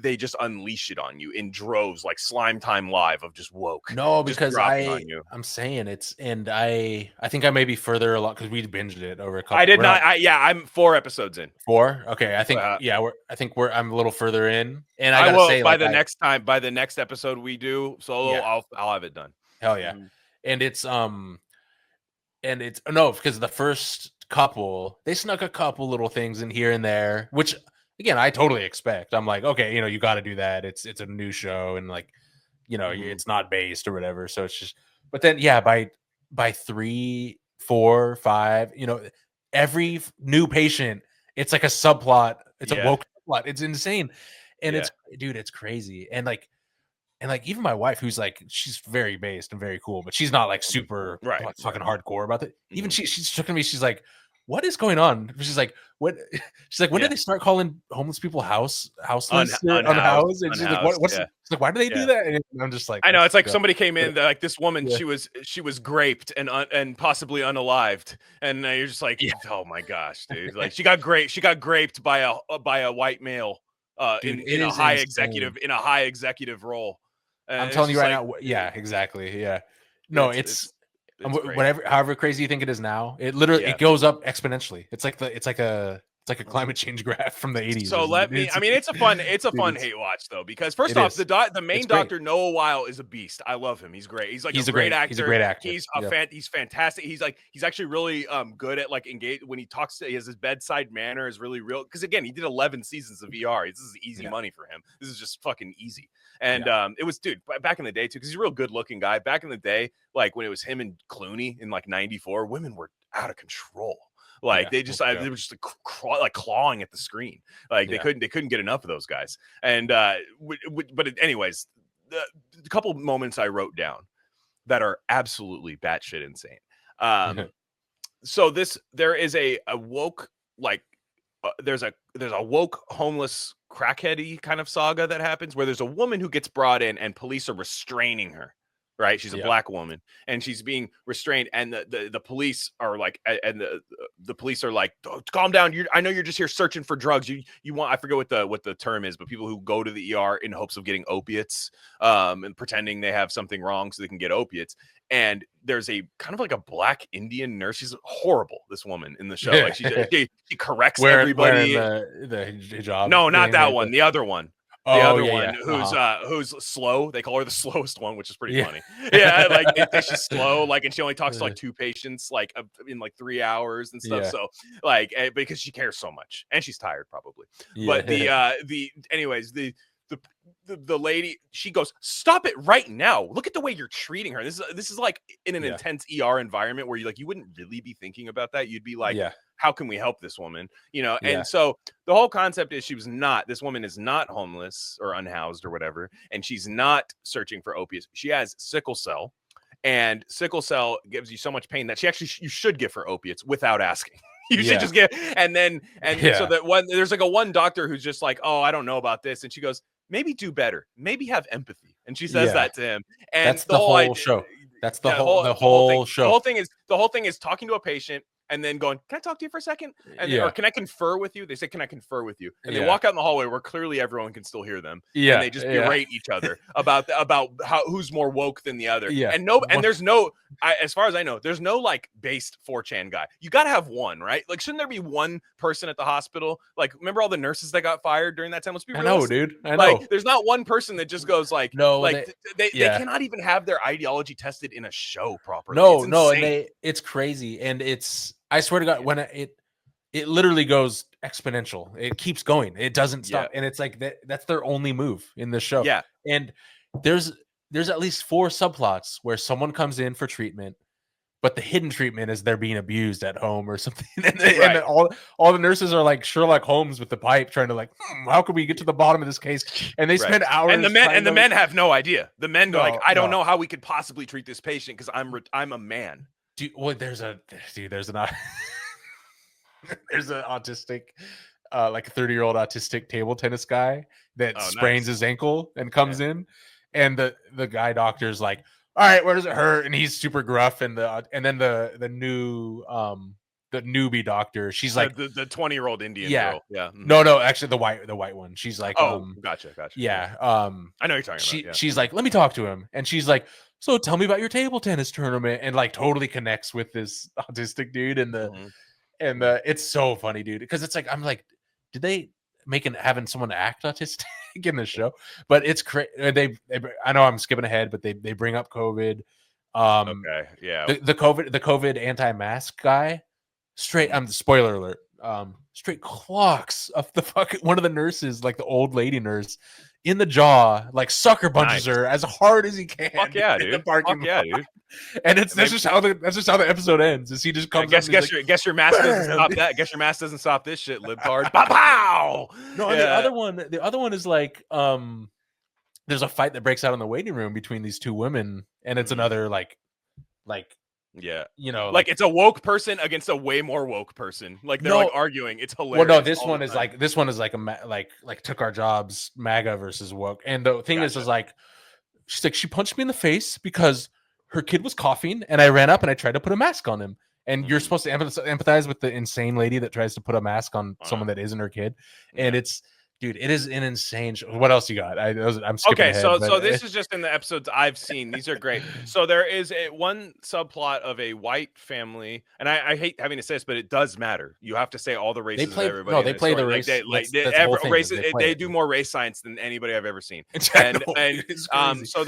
they just unleash it on you in droves, like Slime Time Live of just woke. No, because I'm saying it's, and I think I may be further along, because we binged it over a couple. I did not. I'm 4 episodes in. 4? Okay, I think I'm a little further in, and I will say, by the next episode we do solo, I'll have it done. Hell yeah. And it's because the first couple, they snuck a couple little things in here and there, which, again, I totally expect. I'm like, okay, you got to do that. It's a new show, and like, it's not based or whatever. So it's just, but then by 3, 4, 5, every new patient, it's like a subplot. It's a woke plot. It's insane, and it's crazy. And like even my wife, who's like, she's very based and very cool, but she's not like super fucking hardcore about it. Even she's looking at me. She's like, what is going on? She's like, what? She's like, when did they start calling homeless people houseless, unhoused? And she's like, what's she's like, why do they do that? And I'm just like, I know, it's like somebody came in, like this woman, she was graped and possibly unalived, and you're just like, oh my gosh, dude, like she got graped by a white male in a high executive role. I'm telling you right now, exactly, no, it's whatever, however crazy you think it is now, it literally it goes up exponentially. It's like a climate change graph from the 80s. So it's a fun hate watch though, because first off, the main doctor, Noah Weil, is a beast. I love him. He's great. He's a great actor. He's a great actor. He's fantastic. He's actually really good at like engage when he talks. He has his bedside manner is really real, because again, he did 11 seasons of ER. This is easy money for him. This is just fucking easy. And it was, dude, back in the day too, because he's a real good looking guy. Back in the day, like when it was him and Clooney in like 94, women were out of control. Like they were just like clawing at the screen. Like they couldn't get enough of those guys. And but anyways, the couple moments I wrote down that are absolutely batshit insane. So there is a woke, like there's a woke homeless crackheady kind of saga that happens, where there's a woman who gets brought in and police are restraining her. Right, she's a black woman, and she's being restrained, and the police are like, and the police are like, oh, calm down. I know you're just here searching for drugs. You want, I forget what the term is, but people who go to the ER in hopes of getting opiates, and pretending they have something wrong so they can get opiates. And there's a kind of like a black Indian nurse. She's horrible, this woman in the show. Like she corrects everybody. The hijab. No, not that one. The other one. The other one who's slow. They call her the slowest one, which is pretty funny. Yeah, like she's slow, like, and she only talks to like 2 patients like in like 3 hours and stuff. So like, because she cares so much, and she's tired probably. But anyways, the lady, she goes, "Stop it right now. Look at the way you're treating her." This is like in an intense ER environment where you wouldn't really be thinking about that. You'd be like, how can we help this woman? And so the whole concept is this woman is not homeless or unhoused or whatever, and she's not searching for opiates. She has sickle cell, and sickle cell gives you so much pain that you should give her opiates without asking. You should just get, so that there's like one doctor who's just like, "Oh, I don't know about this," and she goes, "Maybe do better. Maybe have empathy." And she says that to him. And that's the whole show. That's the whole show. The whole thing is talking to a patient and then going, "Can I talk to you for a second?" And or "Can I confer with you?" They say, "Can I confer with you?" And they walk out in the hallway where clearly everyone can still hear them. And they just berate each other about who's more woke than the other. And there's no, as far as I know, there's no like based 4chan guy. You got to have one, right? Like, shouldn't there be one person at the hospital? Like, remember all the nurses that got fired during that time? Let's be real. I know, dude. I know. Like, there's not one person that just goes like, no, like they cannot even have their ideology tested in a show properly. No, and it's crazy, and I swear to God, when it literally goes exponential, it keeps going, it doesn't stop, and it's like that's their only move in the show. And there's at least 4 subplots where someone comes in for treatment, but the hidden treatment is they're being abused at home or something, and all the nurses are like Sherlock Holmes with the pipe, trying to like, how can we get to the bottom of this case? And they spend hours. And the men have no idea. The men are like, I don't know how we could possibly treat this patient because I'm a man. There's an autistic, like a 30-year-old autistic table tennis guy that sprains his ankle and comes in, and the guy doctor's like, "All right, where does it hurt?" And he's super gruff, and then the newbie doctor, she's like the 20-year-old Indian girl. No, actually the white one. She's like, gotcha. I know what you're talking about. She's like, "Let me talk to him," and she's like, "So tell me about your table tennis tournament," and like totally connects with this autistic dude, and it's so funny, dude, because it's like, I'm like, did they having someone act autistic in the show? But it's crazy. I know I'm skipping ahead, but they bring up COVID. The COVID anti-mask guy, straight. Spoiler alert. Straight clocks of the fucking one of the nurses, like the old lady nurse, in the jaw, like sucker punches her as hard as he can. Fuck yeah, dude. Dude. And that's just how the episode ends. Is he just comes? Guess your mask doesn't stop that. Guess your mask doesn't stop this shit, libtard. Pow! No, and the other one is like, there's a fight that breaks out in the waiting room between these two women, and it's another like. Like it's a woke person against a way more woke person. Like they're like arguing. It's hilarious. Well, no, this one is like like took our jobs, MAGA versus woke. And the thing is like, she's like, she punched me in the face because her kid was coughing, and I ran up and I tried to put a mask on him. And you're supposed to empathize with the insane lady that tries to put a mask on someone that isn't her kid. And it's. Dude, it is an insane show. What else you got? I'm skipping ahead, so this is just in the episodes I've seen. These are great. So there is one subplot of a white family, and I hate having to say this, but it does matter. You have to say all the races of everybody. No, they play the race. They do more race science than anybody I've ever seen. So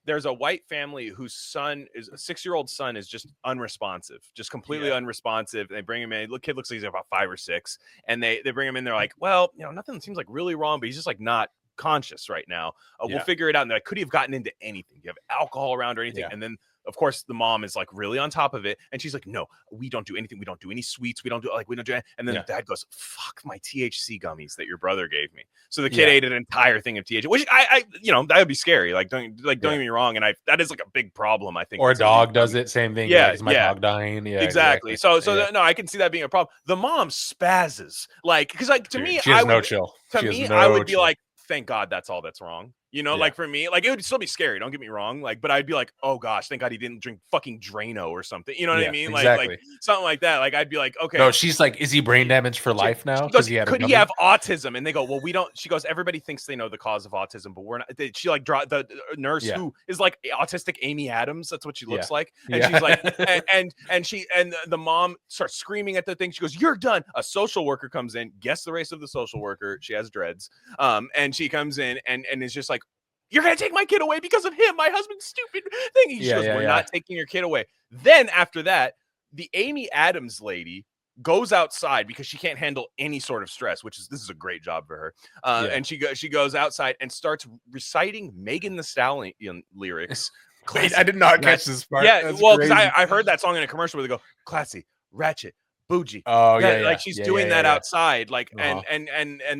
there's a white family whose son is a 6-year-old son is just unresponsive, just completely unresponsive. They bring him in. The kid looks like he's about 5 or 6, and they bring him in. They're like, well, nothing seems like really wrong, but he's just like not conscious right now. We'll figure it out. And they're like, could he have gotten into anything? Do you have alcohol around or anything? And then, of course, the mom is like really on top of it, and she's like, no, we don't do anything. We don't do any sweets. We don't do anything. And then the dad goes, fuck my THC gummies that your brother gave me. So the kid ate an entire thing of THC, which I that would be scary. Like, don't get me wrong. And that is like a big problem, I think. Or a dog does it. Same thing. Is my dog dying? Yeah, exactly. So no, I can see that being a problem. The mom spazzes, like, because like to me, she has no chill. To me, I would be like, thank God that's all that's wrong. Like for me, like it would still be scary. Don't get me wrong. Like, but I'd be like, oh gosh, thank God he didn't drink fucking Drano or something. You know what I mean? Exactly. Like something like that. Like I'd be like, okay. No, she's like, is he brain damaged for life now? Could he have autism? And they go, well, we don't. She goes, everybody thinks they know the cause of autism, but we're not. She like the nurse who is like autistic Amy Adams. That's what she looks like. And she's like, and the mom starts screaming at the thing. She goes, you're done. A social worker comes in. Guess the race of the social worker. She has dreads. And she comes in and is just like, you're going to take my kid away because of him, my husband's stupid thing. She goes, we're not taking your kid away. Then after that, the Amy Adams lady goes outside because she can't handle any sort of stress, this is a great job for her. And she goes outside and starts reciting Megan Thee Stallion lyrics. Wait, I did not catch this part. Yeah, well, because I heard that song in a commercial where they go classy, ratchet, bougie. Oh yeah, like she's doing that outside, like and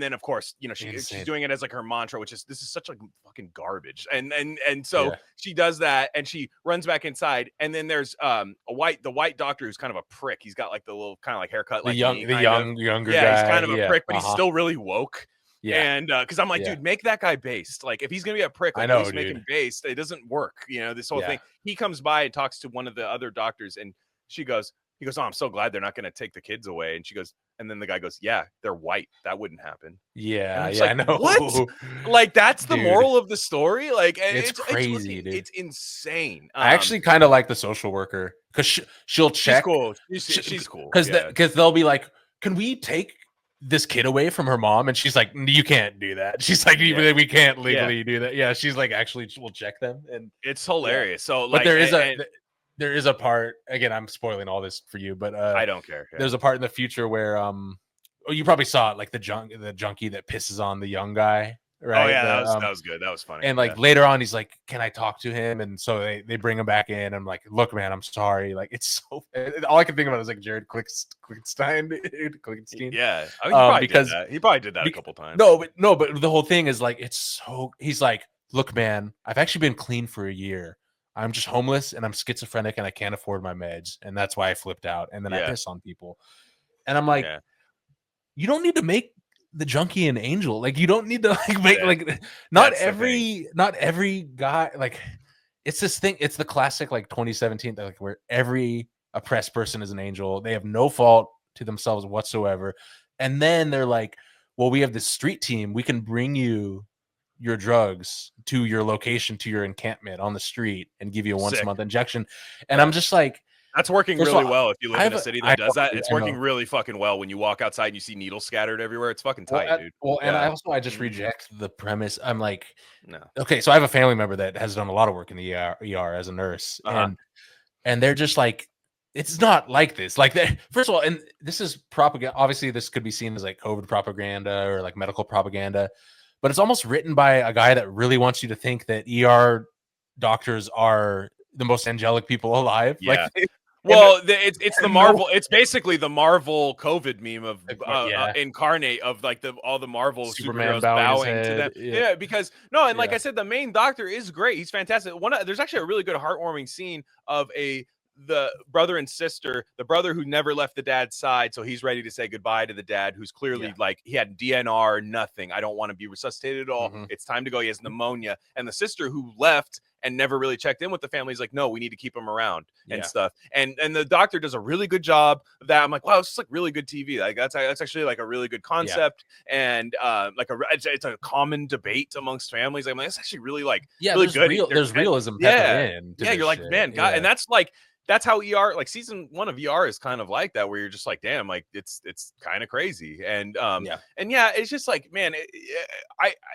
then of course she's doing it as like her mantra, which is this is such like fucking garbage. And so she does that and she runs back inside, and then there's the white doctor who's kind of a prick. He's got like the little kind of like haircut, like younger guy. Yeah, he's kind of a prick, but he's still really woke. Yeah, and because I'm like, dude, make that guy based. Like, if he's gonna be a prick, like, at least make him based. It doesn't work, this whole thing. He comes by and talks to one of the other doctors, and he goes, oh, I'm so glad they're not gonna take the kids away. And she goes, and then the guy goes, yeah, they're white. That wouldn't happen. Yeah, like, I know. What? Like, that's the moral of the story. Like, it's crazy, dude. It's insane. I actually kind of like the social worker because she'll check. She's cool. She's cool. Because they'll be like, can we take this kid away from her mom? And she's like, you can't do that. She's like, we can't legally do that. Yeah, she's like, actually, we'll check them. And it's hilarious. So, but there is a part, again, I'm spoiling all this for you, but I don't care. There's a part in the future where you probably saw it, like the junkie that pisses on the young guy, right? Oh yeah, that was good. That was funny. And like later on, he's like, can I talk to him? And so they bring him back in. I'm like, look, man, I'm sorry. Like, it's so, all I can think about is like Jared Klickstein, dude. Klickstein. Yeah, I mean, he probably did that a couple times. No, but the whole thing is like, it's so, he's like, look, man, I've actually been clean for a year. I'm just homeless and I'm schizophrenic and I can't afford my meds. And that's why I flipped out. And then I piss on people. And I'm like, you don't need to make the junkie an angel. Like, you don't need to like make like not every guy, like, it's this thing. It's the classic like 2017, like where every oppressed person is an angel. They have no fault to themselves whatsoever. And then they're like, well, we have this street team. We can bring you your drugs to your location, to your encampment on the street, and give you a once-a-month injection. And I'm just like, that's working really well if you live in a city that does that. It's working really fucking well when you walk outside and you see needles scattered everywhere. It's fucking tight, dude. Well, and I just reject the premise. I'm like, no. Okay, so I have a family member that has done a lot of work in the ER as a nurse, and they're just like, it's not like this. Like, first of all, and this is propaganda. Obviously, this could be seen as like COVID propaganda or like medical propaganda. But it's almost written by a guy that really wants you to think that ER doctors are the most angelic people alive. Yeah. Like, well, it's the Marvel. It's basically the Marvel COVID meme of incarnate of like all the Marvel Superman superheroes bowing to them. Yeah, because like I said, the main doctor is great. He's fantastic. There's actually a really good heartwarming scene of the brother and sister, the brother who never left the dad's side, so he's ready to say goodbye to the dad, who's clearly like, he had DNR, nothing. I don't want to be resuscitated at all. It's time to go. He has pneumonia. And the sister who left and never really checked in with the family is like, no, we need to keep him around and stuff. And the doctor does a really good job of that. I'm like, wow, it's just like really good TV. Like that's actually like a really good concept. And it's a common debate amongst families. I'm like, it's actually really like really good. There's realism. In you're like, man, God, and that's how ER, like season 1 of ER is kind of like that, where you're just like, damn, like it's kind of crazy. And it's just like, man,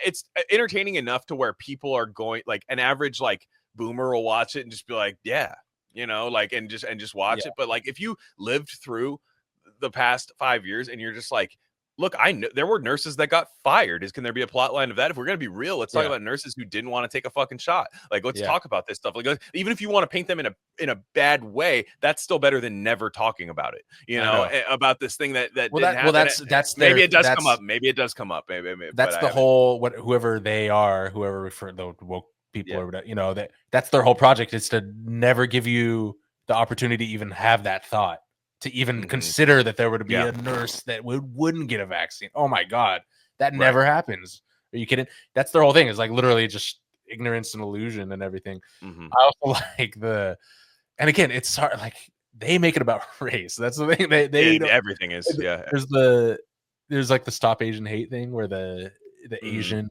it's entertaining enough to where people are going, like an average like boomer will watch it and just be like, like and just watch it. But like if you lived through the past 5 years and you're just like, look, I know there were nurses that got fired. Can there be a plot line of that? If we're gonna be real, let's talk about nurses who didn't want to take a fucking shot. Like, let's talk about this stuff. Like, even if you want to paint them in a bad way, that's still better than never talking about it. About this thing that didn't happen. Maybe it does come up. Maybe it does come up. Maybe that's the whole whoever they are, whoever refer the woke people or whatever. That's their whole project, is to never give you the opportunity to even have that thought, to even consider that there would be a nurse that wouldn't get a vaccine. Oh my God, that never happens. Are you kidding? That's their whole thing, is like literally just ignorance and illusion and everything. I also like and again, it's hard, like they make it about race. That's the thing. They everything is there's like the Stop Asian Hate thing where the Asian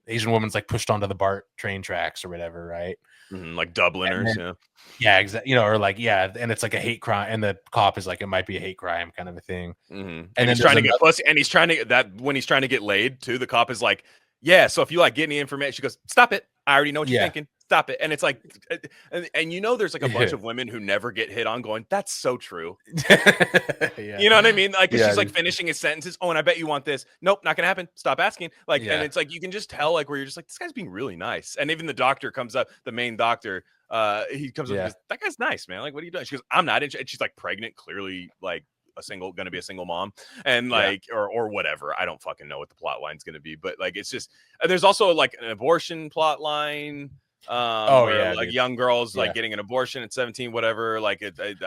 woman's like pushed onto the BART train tracks or whatever, right? Like Dubliners, exactly. Or like, and it's like a hate crime, and the cop is like, it might be a hate crime kind of a thing. And he's trying to get pussy, and he's trying to when he's trying to get laid too, the cop is like, so if you like get any information, she goes, stop it, I already know what you're thinking. Stop it. And it's like, and you know, there's like a bunch of women who never get hit on going, that's so true. You know what I mean? Like, she's like finishing his sentences. Oh, and I bet you want this. Nope, not gonna happen. Stop asking. Like, and it's like, you can just tell, like, where you're just like, this guy's being really nice. And even the doctor comes up, the main doctor, he comes up and goes, that guy's nice, man. Like, what are you doing? She goes, I'm not interested. She's like pregnant, clearly, like, gonna be a single mom, and like, or whatever. I don't fucking know what the plot line's gonna be, but like, it's just, there's also like an abortion plot line. Like young girls like getting an abortion at 17, whatever. Like and then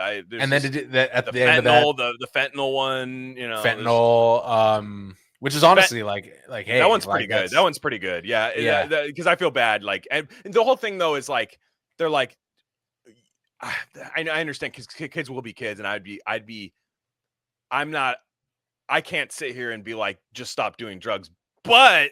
at the end of that, the fentanyl one, you know, fentanyl, which is honestly like, hey, that one's pretty good. That one's pretty good. Yeah, because I feel bad. Like, and the whole thing though is like, they're like, I understand because kids will be kids, and I can't sit here and be like, just stop doing drugs, but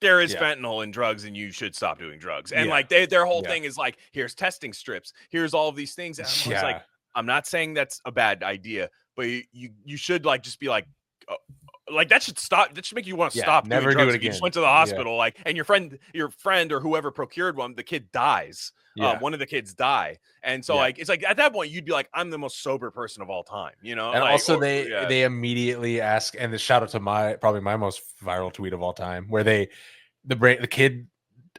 there is fentanyl in drugs and you should stop doing drugs. And like their whole thing is like, here's testing strips, here's all of these things. And I'm like, I'm not saying that's a bad idea, but you should like just be like, like that should stop. That should make you want to stop. Never doing drugs. do it again. You just went to the hospital, like, and your friend or whoever procured one, the kid dies. One of the kids die, and so like, it's like at that point you'd be like, I'm the most sober person of all time, you know. And like, also they immediately ask, and the shout out to probably my most viral tweet of all time, where the kid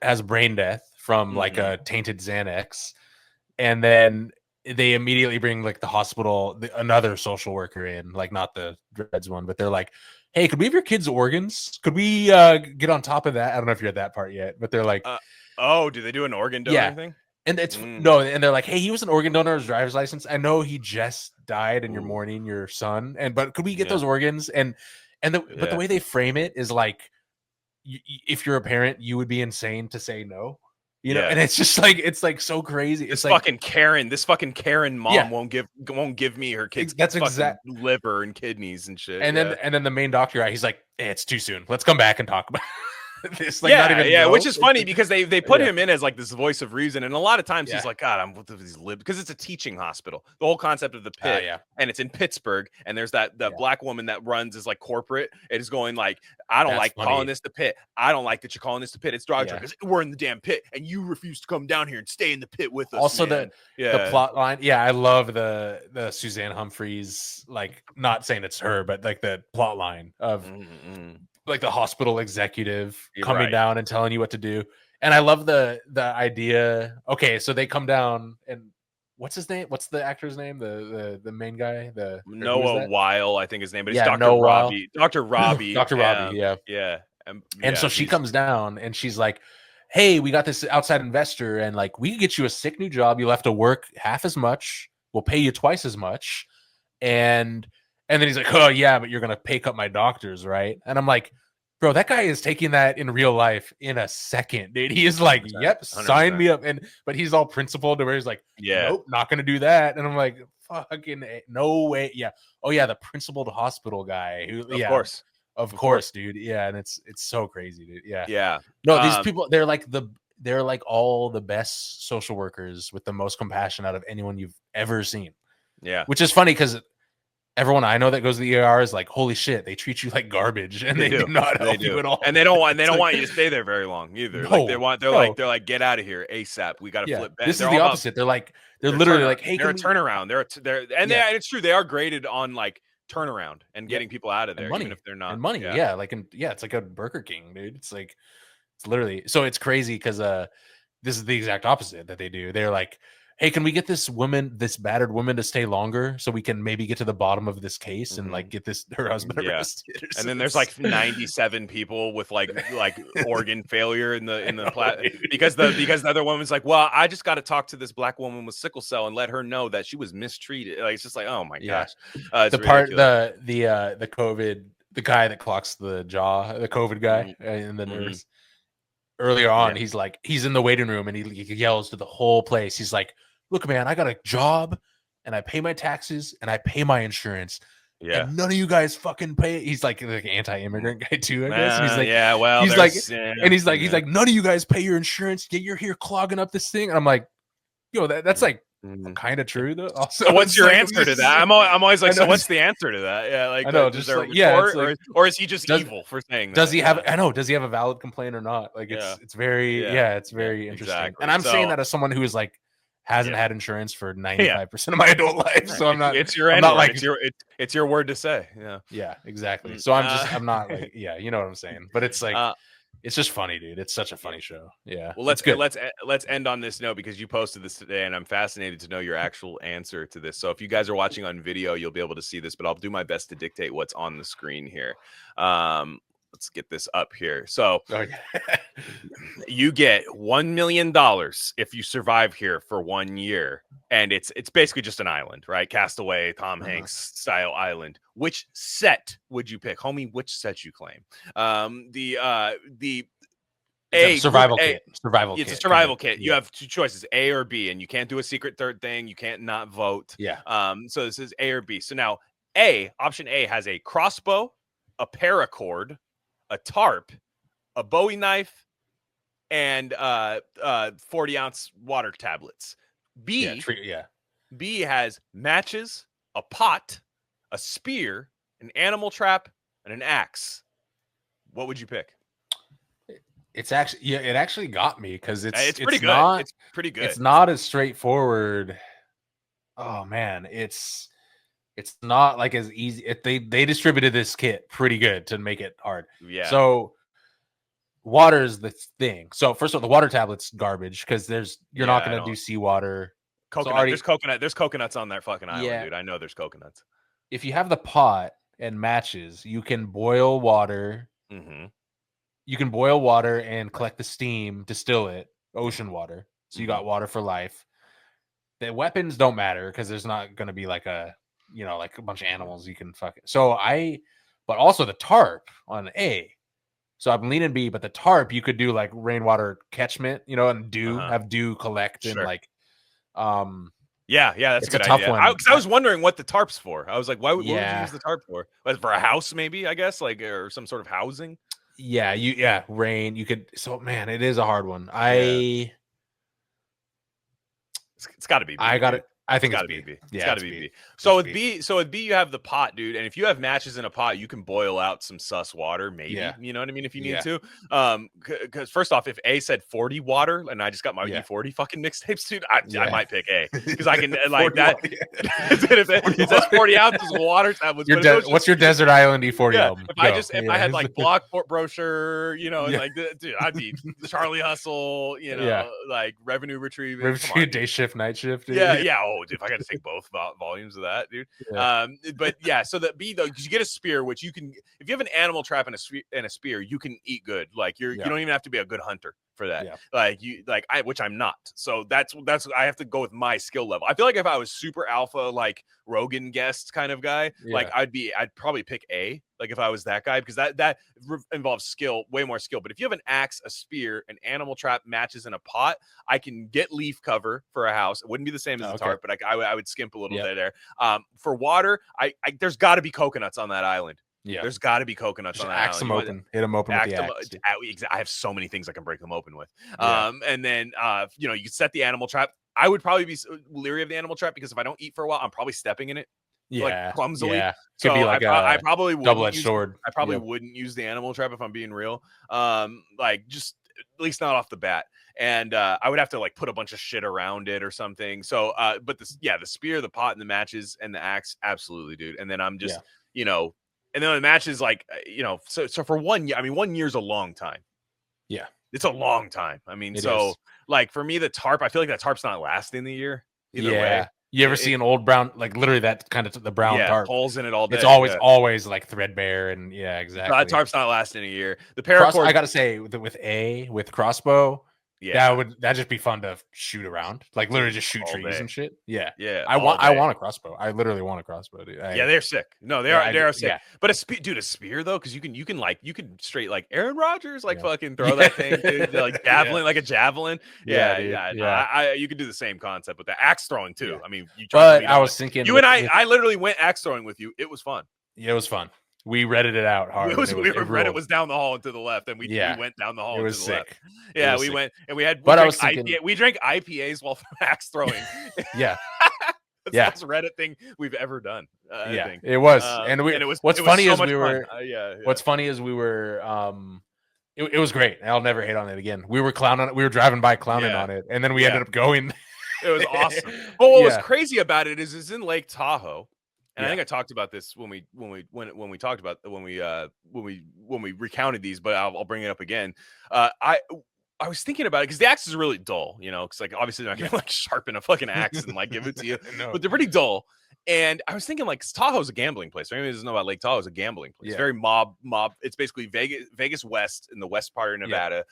has brain death from like a tainted Xanax, and then they immediately bring like the hospital, another social worker in, like not the Dreads one, but they're like, hey, could we have your kid's organs? Could we get on top of that? I don't know if you're at that part yet, but they're like, do they do an organ donor thing? And it's no, and they're like, hey, he was an organ donor, his driver's license. I know he just died, and you're mourning your son, but could we get those organs? But the way they frame it is like, if you're a parent, you would be insane to say no, you know. And it's just like, it's like so crazy. It's like this fucking Karen mom won't give me her kids. That's exact liver and kidneys and shit. And then the main doctor, he's like, hey, it's too soon. Let's come back and talk about this. Like, which is funny because they put him in as like this voice of reason, and a lot of times he's like, God, I'm with these because it's a teaching hospital. The whole concept of the Pitt, and it's in Pittsburgh, and there's that black woman that runs is like corporate. It is going like, I don't like calling this the Pitt. I don't like that you're calling this the Pitt. It's drug because we're in the damn Pit, and you refuse to come down here and stay in the Pit with us. Also, the plot line, I love the Suzanne Humphreys, like, not saying it's her, but like the plot line of. Like the hospital executive coming down and telling you what to do. And I love the idea. Okay, so they come down, and what's his name? What's the actor's name? The main guy? The Noah Weil, I think his name, but it's Dr. Robbie. Dr. Robbie. Dr. Robbie, yeah. And so she comes down and she's like, hey, we got this outside investor, and like, we can get you a sick new job. You'll have to work half as much. We'll pay you twice as much. And then he's like, oh, yeah, but you're going to pay cut my doctors, right? And I'm like, bro, that guy is taking that in real life in a second, dude. He is like, 100%, yep, sign me up. But he's all principled to where he's like, nope, not going to do that. And I'm like, fucking no way. Yeah. Oh, yeah, the principled hospital guy. Of course, dude. Yeah, and it's so crazy, dude. Yeah. No, these people, they're like all the best social workers with the most compassion out of anyone you've ever seen. Yeah. Which is funny because everyone I know that goes to the ER is like, holy shit, they treat you like garbage, and they do not help you at all. And they don't want you to stay there very long either. No, like they're like, get out of here ASAP. We got to flip back. This is the opposite. They're literally like, hey, they're a turnaround. It's true. They are graded on like turnaround and getting people out of there, money, even if they're not. And money, it's like a Burger King, dude. It's like, it's literally, so it's crazy because this is the exact opposite that they do. They're like, hey, can we get this battered woman to stay longer so we can maybe get to the bottom of this case and like get her husband arrested? And then there's like 97 people with like organ failure in the because the other woman's like, well, I just got to talk to this black woman with sickle cell and let her know that she was mistreated. Like, it's just like, oh my gosh. The COVID, the guy that clocks the jaw, the COVID guy and the nurse. Earlier on, he's like, he's in the waiting room and he yells to the whole place. He's like, look, man, I got a job and I pay my taxes and I pay my insurance. Yeah. And none of you guys fucking pay it. He's like anti-immigrant guy too, I guess. And he's like, he's like, none of you guys pay your insurance. Yet you're here clogging up this thing. And I'm like, yo, that's like kind of true though. Also, so what's your answer to that? I'm always like, so what's the answer to that? Yeah, like I know, is just there like, a yeah, retort, it's like, or is he just evil for saying that? Does he have? I know. Does he have a valid complaint or not? Like it's very it's very interesting. Exactly. And I'm saying that as someone who is like hasn't had insurance for 95% of my adult life, so I'm not. It's your I'm N-word. not like it's your word to say. Yeah, exactly. So I'm not like you know what I'm saying. But it's like it's just funny, dude. It's such a funny show. Yeah. Well, let's end on this note because you posted this today, and I'm fascinated to know your actual answer to this. So if you guys are watching on video, you'll be able to see this, but I'll do my best to dictate what's on the screen here. Let's get this up here. So you get $1 million if you survive here for 1 year. And it's basically just an island, right? Castaway, Tom Hanks style island. Which set would you pick? Homie, which set you claim? Survival kit. It's a survival kit. You have two choices, A or B, and you can't do a secret third thing. You can't not vote. Yeah. So this is A or B. So now option A has a crossbow, a paracord, a tarp, a Bowie knife, and 40-ounce water tablets. B has matches, a pot, a spear, an animal trap, and an axe. What would you pick? It's actually it actually got me because it's pretty good. It's pretty good. It's not as straightforward. Oh man, it's not like as easy. They distributed this kit pretty good to make it hard. Yeah. So water is the thing. So first of all, the water tablet's garbage because you're not gonna do seawater. Coconut. There's coconuts on that fucking island, dude. I know there's coconuts. If you have the pot and matches, you can boil water. Mm-hmm. You can boil water and collect the steam, distill it, ocean water. So you got water for life. The weapons don't matter because there's not going to be like a bunch of animals you can fuck it. But also the tarp on A. So I'm leaning B, but the tarp you could do like rainwater catchment, and have dew collect and like, that's a good tough idea. one. I was wondering what the tarp's for. I was like, what would you use the tarp for? For a house, maybe, I guess, like, or some sort of housing. Rain. You could. So man, it is a hard one. It's got to be. I got it. I think it's B. Yeah, it's got to be B. So with B, you have the pot, dude, and if you have matches in a pot, you can boil out some sus water, maybe. Yeah. You know what I mean? If you need to. Because first off, if A said 40 water, and I just got my E40 fucking mixtapes, dude, I might pick A because I can like that. It says 40 ounces of water tablets. What's your desert island E40 album? If I had like Blockport brochure, and like, dude, I'd be Charlie Hustle, like revenue retrieving, day shift, night shift. Dude. Oh, if I got to take both volumes of that, dude. But so that B though, because you get a spear, which you can, if you have an animal trap and a spear, you can eat good. Like you don't even have to be a good hunter for that. Which I'm not. So that's I have to go with my skill level. I feel like if I was super alpha, like Rogan guest kind of guy, like I'd probably pick A. Like if I was that guy, because that involves skill, way more skill. But if you have an axe, a spear, an animal trap, matches in a pot, I can get leaf cover for a house. It wouldn't be the same as a tarp, but I would skimp a little bit there. For water, I there's got to be coconuts on that island. Yeah, there's got to be coconuts on that island. Them open. Hit them open with the axe. I have so many things I can break them open with. And then you can set the animal trap. I would probably be leery of the animal trap because if I don't eat for a while, I'm probably stepping in it. Like clumsily. Could be like I probably double-edged sword. I probably wouldn't use the animal trap if I'm being real. Like just at least not off the bat. And I would have to like put a bunch of shit around it or something. So but the spear, the pot, and the matches and the axe, absolutely, dude. And then I'm just and then the matches like so for 1 year, I mean 1 year's a long time. Yeah. It's a long time. I mean, like for me, the tarp, I feel like that tarp's not lasting the year either way. You ever see an old brown, like literally that kind of the brown tarp? Holes in it all day. It's always like threadbare and exactly. That tarp's not lasting a year. The paracord, I gotta say with crossbow, that'd just be fun to shoot around, like literally just shoot trees and shit. Yeah. I want a crossbow. I literally want a crossbow, dude. They're sick. No, they are sick. But a spear though, because you can straight like Aaron Rodgers, like fucking throw that thing, dude, like javelin, like a javelin. You could do the same concept with the axe throwing too. I mean, I was thinking, you and I literally went axe throwing with you. It was fun. Yeah, it was fun. We redded it out hard. Reddit was down the hall and to the left, and we went down the hall. It was to the sick. left. Yeah, we went and we drank IPAs while axe throwing. Yeah. That's the most Reddit thing we've ever done. I think. It was. What's funny is we were it was great. I'll never hate on it again. We were clowning. We were driving by clowning on it, and then we ended up going. It was awesome. But what was crazy about it is it's in Lake Tahoe. And I think I talked about this when we recounted these, but I'll bring it up again. I was thinking about it because the axe is really dull, because like obviously they're not gonna like sharpen a fucking axe and like give it to you, but they're pretty dull. And I was thinking like Tahoe's a gambling place. Anyone who doesn't know about Lake Tahoe is a gambling place. Very mob. It's basically Vegas West in the west part of Nevada,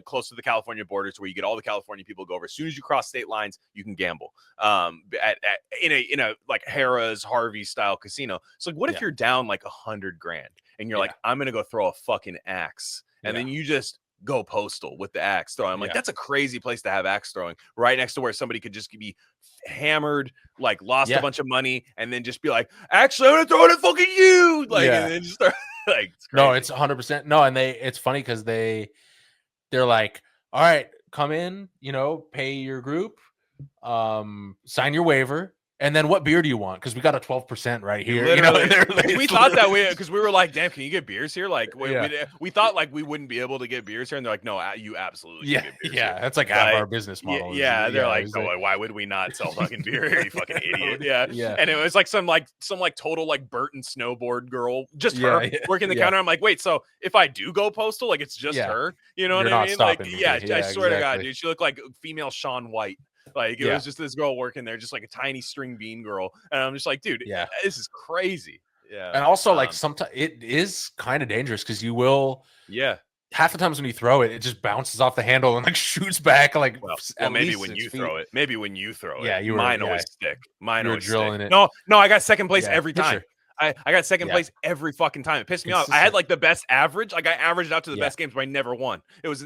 close to the California borders, where you get all the California people go over. As soon as you cross state lines, you can gamble. In a like Harrah's Harvey style casino. So like, what if you're down like $100,000 and you're like, I'm gonna go throw a fucking axe, and then you just go postal with the axe throwing. I'm like, that's a crazy place to have axe throwing, right next to where somebody could just be hammered, like lost a bunch of money, and then just be like, actually, I'm gonna throw it at fucking you, like, and then just start like. It's no, it's 100%. No, and it's funny because they're like, all right, come in, pay your group, sign your waiver. And then what beer do you want? Because we got a 12% right here. We thought that because we were like, damn, can you get beers here? Like we thought like we wouldn't be able to get beers here, and they're like, no, you absolutely can get beers here. That's like half our business model. They're like, oh, why would we not sell fucking beer here? You fucking idiot. Yeah. And it was like some total like Burton snowboard girl, just her working the counter. I'm like, wait, so if I do go postal, like it's just her, you know what I mean? Like, I swear to God, dude, she looked like female Shaun White. Like it was just this girl working there, just like a tiny string bean girl, and I'm just like, dude, this is crazy. Yeah, and also like sometimes it is kind of dangerous because you will, half the times when you throw it, it just bounces off the handle and like shoots back. Like, well maybe when you throw it, yeah, mine always stick. Mine always drilling stick. it. No, I got second place every time. I got second place every fucking time. It pissed me off. I had like the best average. Like I averaged out to the best games, but I never won. It was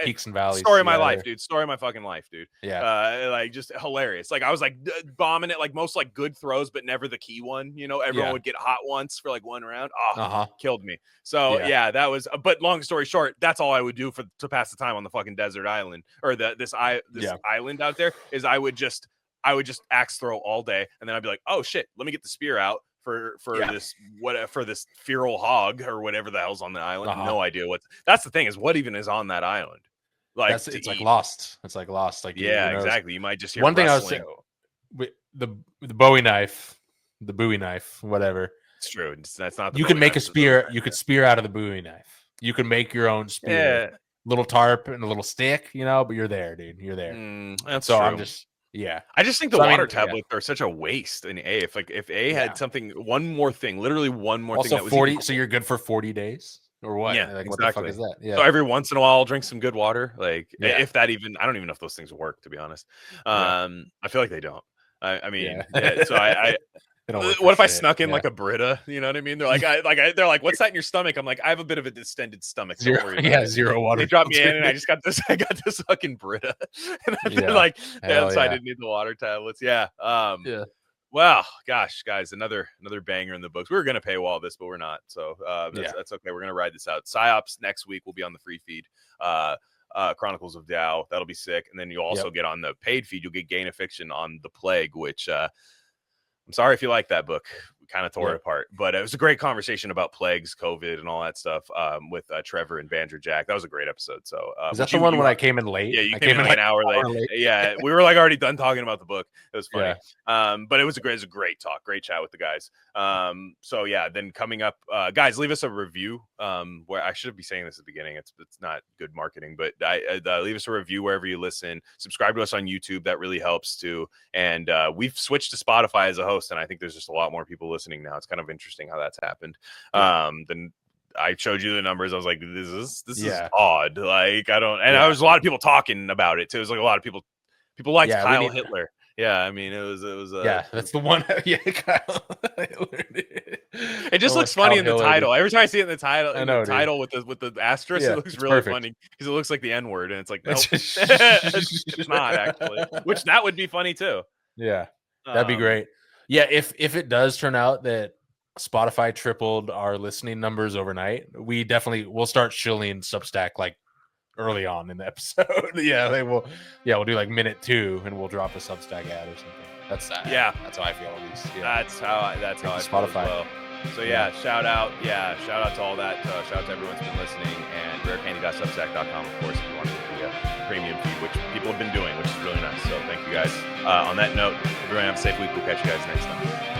peaks and valleys. Story of my life, dude. Story of my fucking life, dude. Yeah. Like just hilarious. Like I was like bombing it, like most like good throws, but never the key one. Everyone would get hot once for like one round. Killed me. So that was. But long story short, that's all I would do to pass the time on the fucking desert island or this island out there. Is I would just axe throw all day, and then I'd be like, oh shit, let me get the spear out. For this feral hog or whatever the hell's on the island. No idea that's the thing is what even is on that island. Like it's like lost. It's like lost. Like exactly. You might just hear one thing I was saying. The Bowie knife, the Bowie knife, whatever. It's true. That's not. You can make a spear. You could spear out of the Bowie knife. You can make your own spear. Yeah. Little tarp and a little stick, but you're there, dude. You're there. That's so true. I'm just. Yeah, I just think the water tablets are such a waste in A. If A had something, one more thing, literally one more also thing. Also 40, so you're good for 40 days or what? Yeah, like, exactly. What the fuck is that? Yeah. So every once in a while, I'll drink some good water. Like if that even, I don't even know if those things work, to be honest. I feel like they don't. I mean, so I what if I snuck in like a Brita? You know what I mean? They're like, they're like, what's that in your stomach? I'm like, I have a bit of a distended stomach. Zero water. They dropped me in, and I just got this. I got this fucking Brita, and they're like, so I didn't need the water tablets. Yeah. Well, gosh, guys, another banger in the books. We were gonna paywall this, but we're not. So that's okay. We're gonna ride this out. Psyops next week will be on the free feed. Chronicles of Tao, that'll be sick, and then you'll also get on the paid feed. You'll get Gain of Fiction on the Plague, which. I'm sorry if you like that book. We kind of tore it apart, but it was a great conversation about plagues, COVID, and all that stuff with Trevor and Banjo Jack. That was a great episode. So is that the one when I came in late? Yeah, you came in like an hour late. Yeah, we were like already done talking about the book. It was funny. But it was a great talk, great chat with the guys. So yeah, then coming up, guys, leave us a review. Where I should be saying this at the beginning. It's not good marketing, but leave us a review wherever you listen. Subscribe to us on YouTube. That really helps too. And we've switched to Spotify as a host, and I think there's just a lot more people listening now. It's kind of interesting how that's happened. Then I showed you the numbers. I was like, this is odd. Like I don't, and there was a lot of people talking about it too. It was like a lot of people liked Kyle Hitler. Yeah, I mean, it was. That's the one. Yeah, Kyle. It just looks funny in the title. Every time I see it in the title, with the asterisk, it looks really funny because it looks like the N word, and it's like, nope, it's not actually. Which that would be funny too. Yeah, that'd be great. Yeah, if it does turn out that Spotify tripled our listening numbers overnight. We'll start shilling Substack like early on in the episode. We'll do like minute 2 and we'll drop a Substack ad or something. That's that. Yeah, that's how I feel at least. Yeah. That's how I Spotify. feel as well. So shout out to all that. Shout out to everyone who's been listening, and rarecandy.substack.com, of course, if you want to do the premium feed, which people have been doing, which is really nice. So thank you guys. On that note, everyone have a safe week. We'll catch you guys next time.